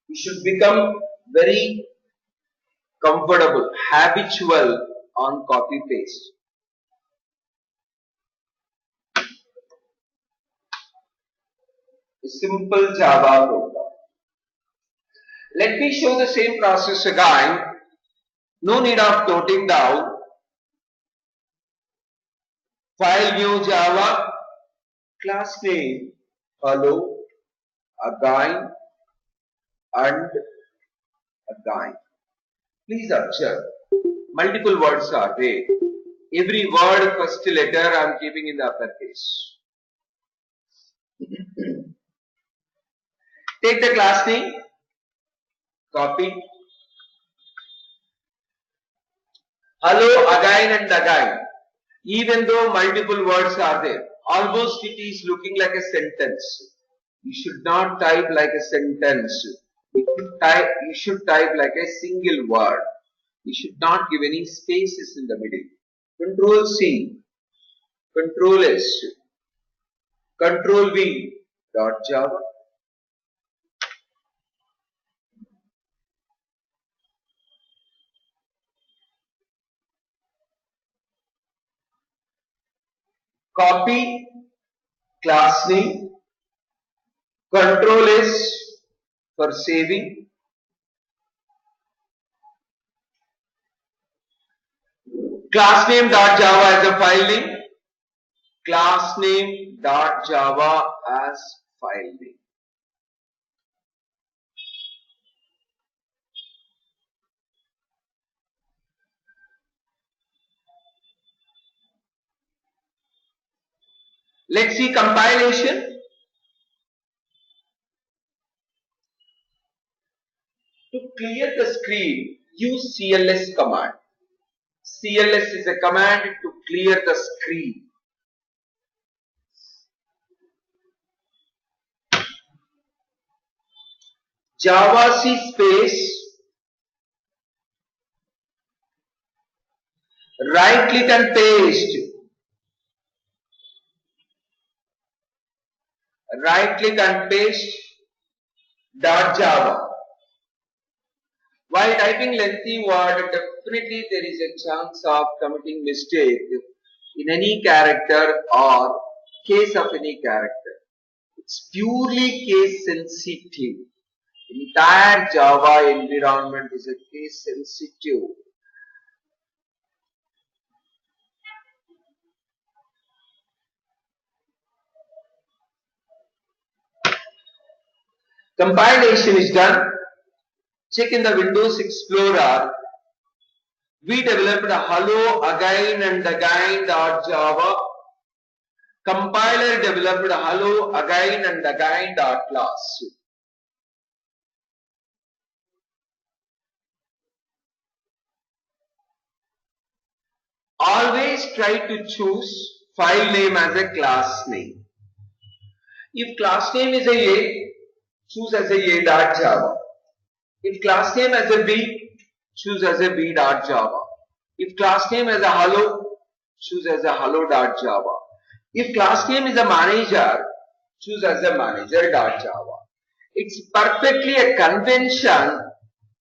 You should become very comfortable, habitual on copy paste. A simple Java program. Let me show the same process again. No need of noting down. File new Java, class name, hello, again, and again. Please observe, multiple words are there. Every word, first letter I am keeping in the uppercase. Take the class name, copy. Hello, again and again. Even though multiple words are there, almost it is looking like a sentence. You should not type like a sentence. You should type like a single word. You should not give any spaces in the middle. Control C, Control S, Control V, .java. Copy class name, Control S for saving. Class name .java as a file name. Class name .java as file name. Let's see compilation. To clear the screen, use CLS command. CLS is a command to clear the screen. Javac space, right click and paste. Right click and paste .java. While typing lengthy word, definitely there is a chance of committing mistake in any character or case of any character. It's purely case sensitive. Entire Java environment is a case sensitive. Compilation is done. Check in the Windows Explorer. We developed a hello again and again.java. Compiler developed a hello again and again.class. Always try to choose file name as a class name. If class name is a, choose as a.java. If class name as a B, choose as a B.java. If class name as a hello, choose as a hello.java. If class name is a manager, choose as a manager.java. It's perfectly a convention.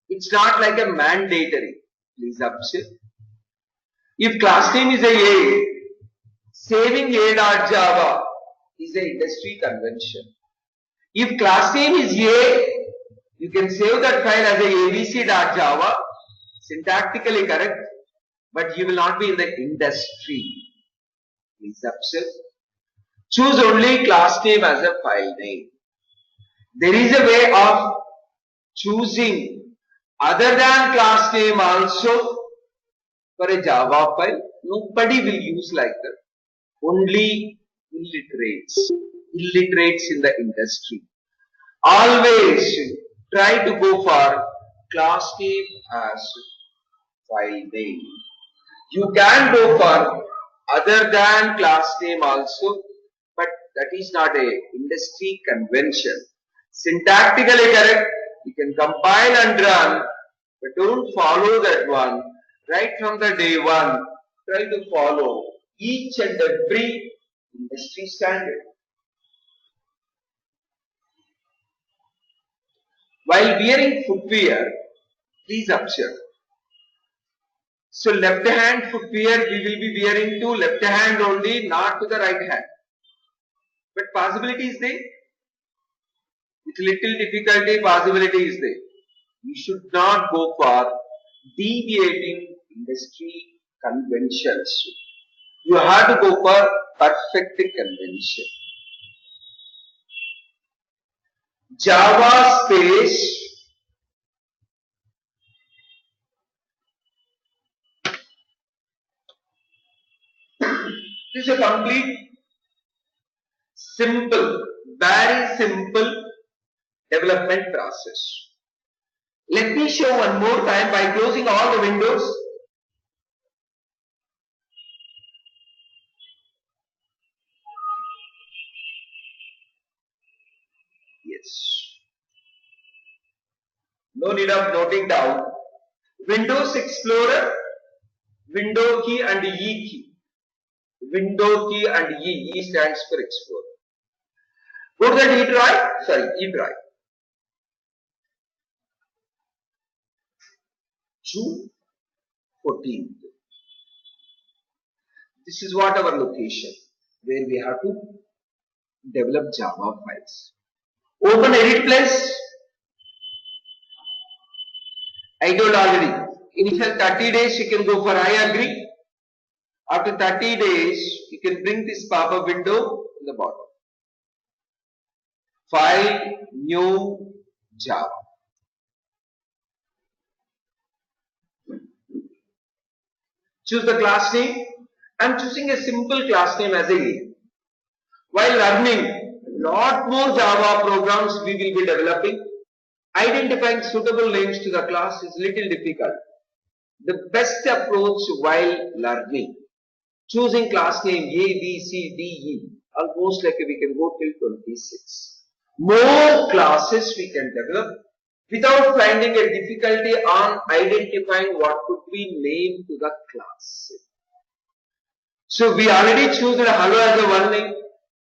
It's not like a mandatory. Please observe. If class name is a, saving a.java is a industry convention. If class name is a, you can save that file as a abc.java, syntactically correct, but you will not be in the industry. Please observe. Choose only class name as a file name. There is a way of choosing other than class name also for a Java file. Nobody will use like that. Only illiterates in the industry. Always try to go for class name as file name. You can go for other than class name also, but that is not a industry convention. Syntactically correct, you can compile and run, but don't follow that one. Right from the day one, try to follow each and every industry standard. While wearing footwear, please observe. So left hand footwear we will be wearing to left hand only, not to the right hand. But possibility is there. With little difficulty, possibility is there. You should not go for deviating industry conventions. You have to go for perfect convention. Java space this is a complete simple, very simple development process. Let me show one more time by closing all the windows. Yes. No need of noting down. Windows Explorer, window key and E key. Window key and E. E stands for Explorer. Go to the E drive. Sorry, E drive. June 14th. This is what our location where we have to develop Java files. Open Edit Place. I told already. Initial 30 days you can go for I agree. After 30 days you can bring this pop-up window in the bottom. File, new Java. Choose the class name. I am choosing a simple class name as a. While learning, lot more Java programs we will be developing. Identifying suitable names to the class is little difficult. The best approach while learning, choosing class name A, B, C, D, E, almost like we can go till 26. More classes we can develop without finding a difficulty on identifying what could be named to the class. So we already choose hello as a one name,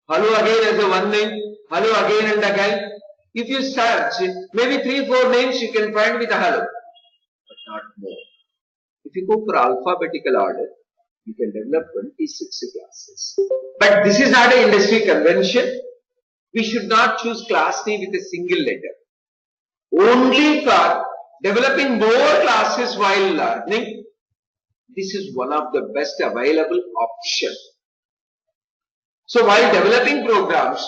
hello again as a one name, hello again and again. If you search, maybe 3-4 names you can find with a hello, but not more. If you go for alphabetical order, you can develop 26 classes. But this is not an industry convention. We should not choose class name with a single letter. Only for developing more classes while learning, this is one of the best available options. So while developing programs,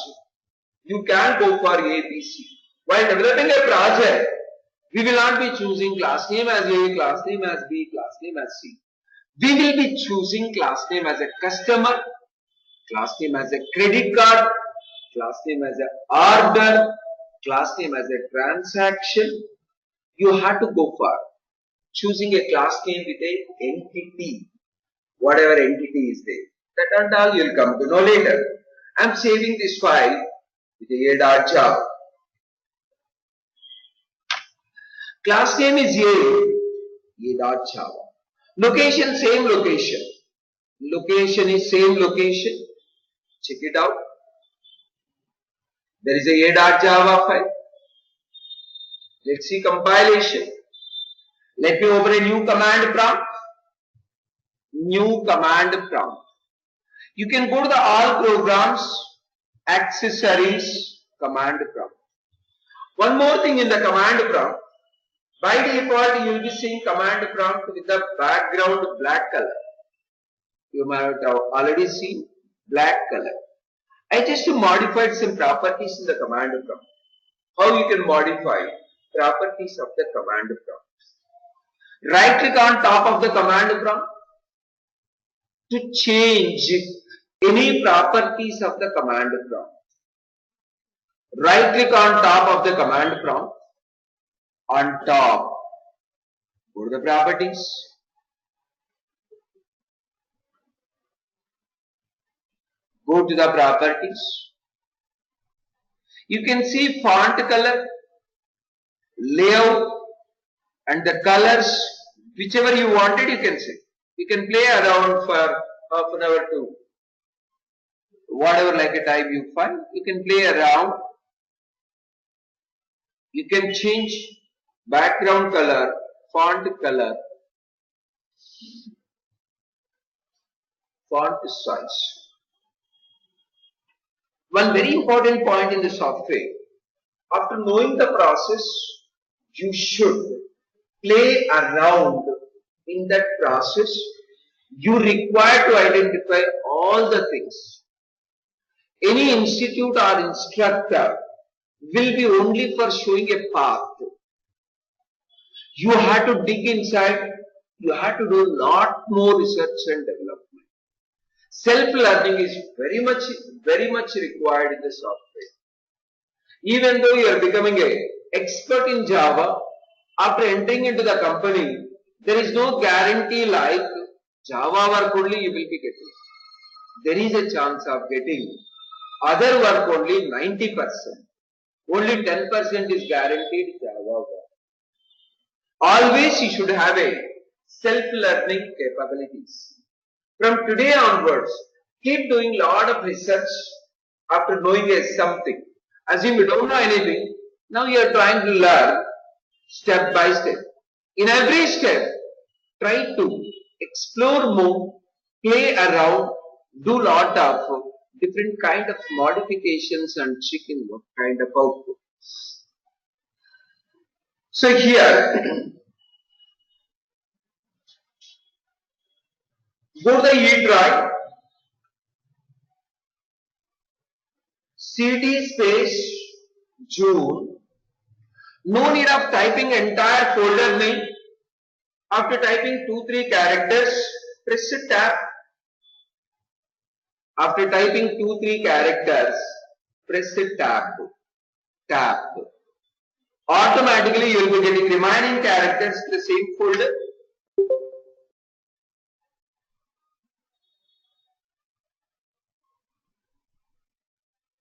you can go for A, B, C. While developing a project, we will not be choosing class name as A, class name as B, class name as C. We will be choosing class name as a customer, class name as a credit card, class name as an order, class name as a transaction. You have to go for choosing a class name with a entity, whatever entity is there. That and all you will come to know later. I am saving this file with a.java. Class name is a.java. Location, same location. Location is same location. Check it out. There is a.java file. Let's see compilation. Let me open a new command prompt. New command prompt. You can go to the all programs, accessories, command prompt. One more thing in the command prompt. By default, you will be seeing command prompt with the background black color. You might have already seen black color. I just modified some properties in the command prompt. How you can modify properties of the command prompt. Right click on top of the command prompt to change any properties of the command prompt. Right click on top of the command prompt. On top, go to the properties. Go to the properties. You can see font color, layout, and the colors, whichever you wanted, you can see. You can play around for half an hour to whatever like a type you find. You can play around. You can change background color, font color, font size. One very important point in the software, after knowing the process, you should play around in that process. You require to identify all the things. Any institute or instructor will be only for showing a path. You have to dig inside, you have to do a lot more research and development. Self-learning is very much required in the software. Even though you are becoming an expert in Java, after entering into the company, there is no guarantee like Java work only you will be getting. There is a chance of getting other work only 90%. Only 10% is guaranteed Java work. Always you should have a self-learning capabilities. From today onwards, keep doing lot of research after knowing something. Assume you don't know anything, now you are trying to learn step by step. In every step, try to explore more, play around, do lot of different kind of modifications and check in what kind of output. So here, go to the E drive, cd space June. No need of typing entire folder name. After typing 2-3 characters, press tab. After typing 2-3 characters, press the tab. Automatically you will be getting remaining characters in the same folder.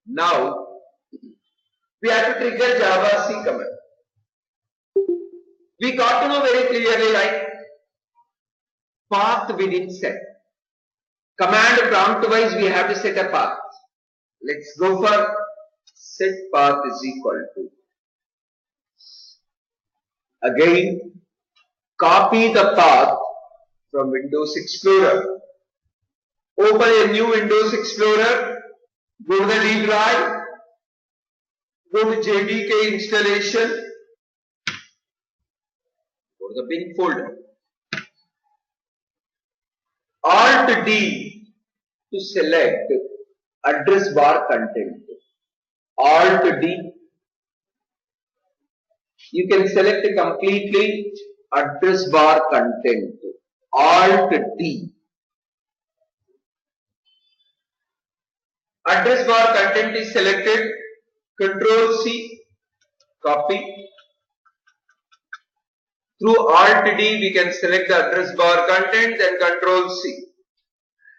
Now we have to trigger javac command. We got to know very clearly, like path we didn't set. Command prompt wise we have to set a path. Let's go for set path is equal to. Again, copy the path from Windows Explorer. Open a new Windows Explorer. Go to the D drive. Go to JDK installation. Go to the bin folder. Alt D to select address bar content. Alt D. You can select completely address bar content. Alt D. Address bar content is selected. Control C. Copy. Through Alt D we can select the address bar content, then Control C.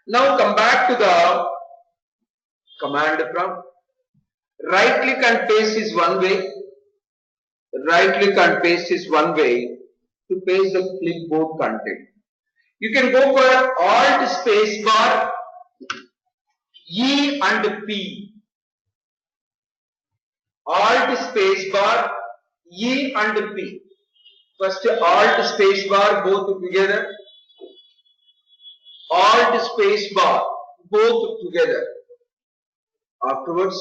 Now come back to the command prompt. Right click and paste is one way. Right click and paste is one way to paste the clipboard content. You can go for Alt space bar, E and P. Alt space bar, E and P. First Alt space bar both together. Alt space bar both together. Afterwards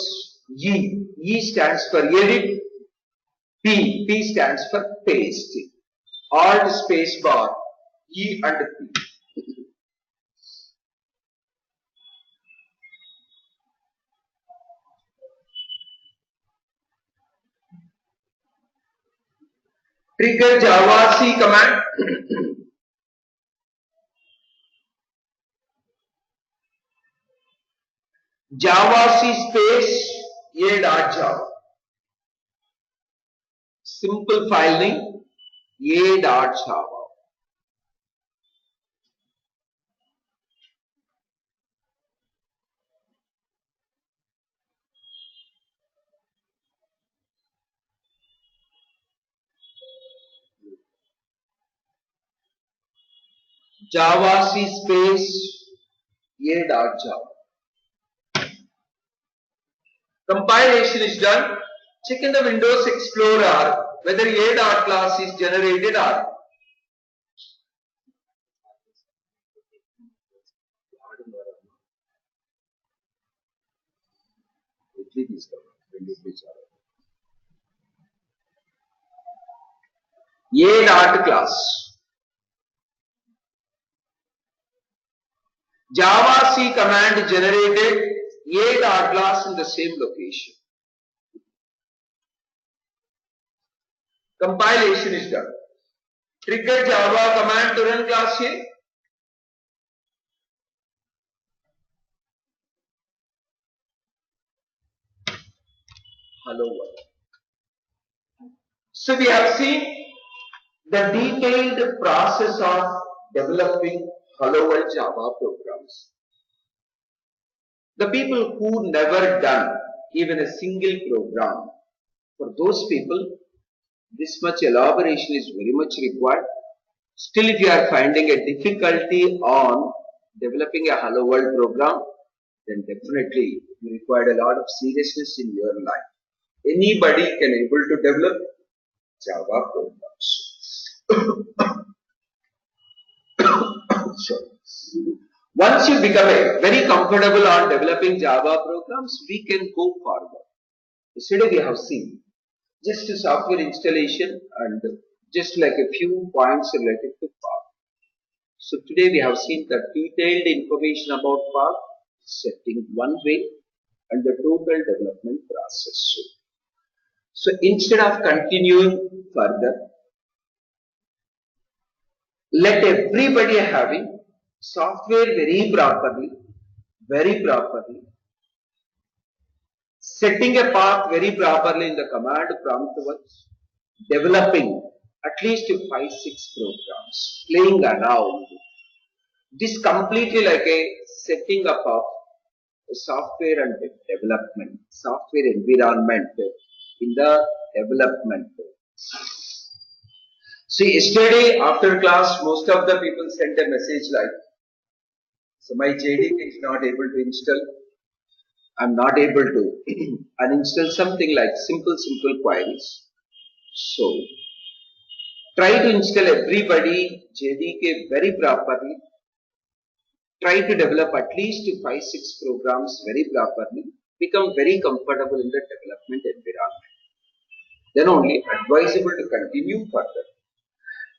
E. E stands for edit. P stands for paste. Alt space bar, E and P. Trigger javac command. Javac space a.java. Simple file name a.java. Javac space a.java. Compilation is done. Check in the Windows Explorer whether a.class is generated or not. A.class. Javac command generated a.class in the same location. Compilation is done. Trigger Java command to run class here. Hello world. So we have seen the detailed process of developing Hello World Java programs. The people who never done even a single program, for those people, this much elaboration is very much required. Still, if you are finding a difficulty on developing a Hello World program, then definitely you require a lot of seriousness in your life. Anybody can able to develop Java programs. Once you become very comfortable on developing Java programs, we can go forward. Yesterday we have seen just a software installation and just like a few points related to path. So today we have seen the detailed information about path, setting one way and the total development process. So instead of continuing further, let everybody having software very properly, very properly, setting a path very properly in the command prompt towards developing at least 5-6 programs, playing around. This completely like a setting up of software and development, software environment in the development. See, yesterday after class, most of the people sent a message like, so my JDK is not able to install, I'm not able to uninstall something like simple queries. So, try to install everybody JDK very properly. Try to develop at least 5-6 programs very properly. Become very comfortable in the development environment. Then only advisable to continue further.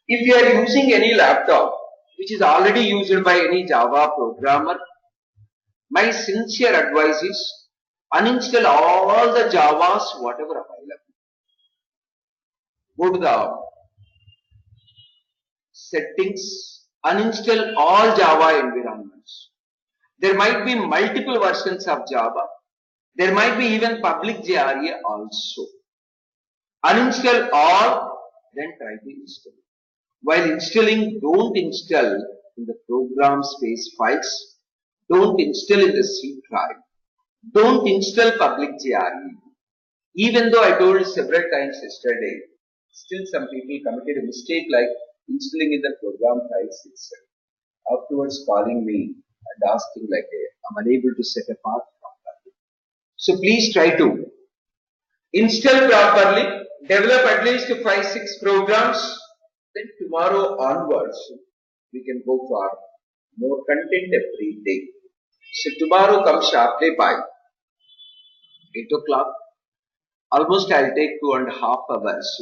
If you are using any laptop which is already used by any Java programmer, my sincere advice is uninstall all the Javas whatever available. Go to the settings, uninstall all Java environments. There might be multiple versions of Java. There might be even public JRE also. Uninstall all, then try to install. While installing, don't install in the program space files. Don't install in the C drive. Don't install public JRE. Even though I told several times yesterday, still some people committed a mistake like installing in the program files itself. Afterwards calling me and asking like, I'm unable to set a path properly. So please try to install properly, develop at least 5-6 programs. Then tomorrow onwards, we can go for more content every day. So tomorrow come sharply by 8 o'clock. Almost I'll take 2.5 hours.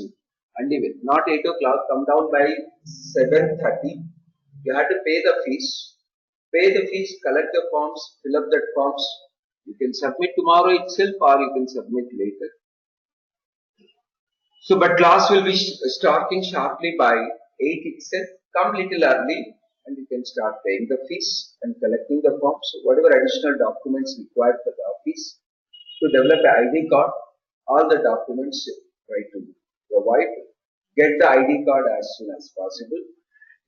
And even not 8 o'clock, come down by 7:30. You have to pay the fees. Pay the fees, collect the forms, fill up that forms. You can submit tomorrow itself or you can submit later. So, but class will be starting sharply by 8 itself. Come little early and you can start paying the fees and collecting the forms. Whatever additional documents required for the office to develop an ID card, all the documents try to provide. Get the ID card as soon as possible.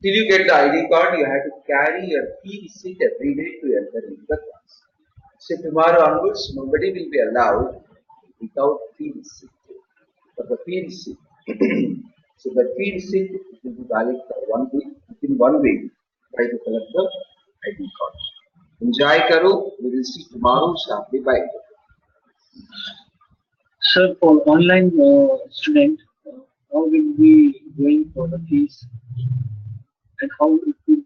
Till you get the ID card, you have to carry your fee receipt every day to enter into the class. So tomorrow onwards, nobody will be allowed without fee receipt. For the fee receipt, so the fee receipt will be valid for 1 week. Within 1 week, try to collect the ID card. Enjoy karo. We will see tomorrow sharply by 8 o'clock. Sir, for online student, how will we going for the fees and how it will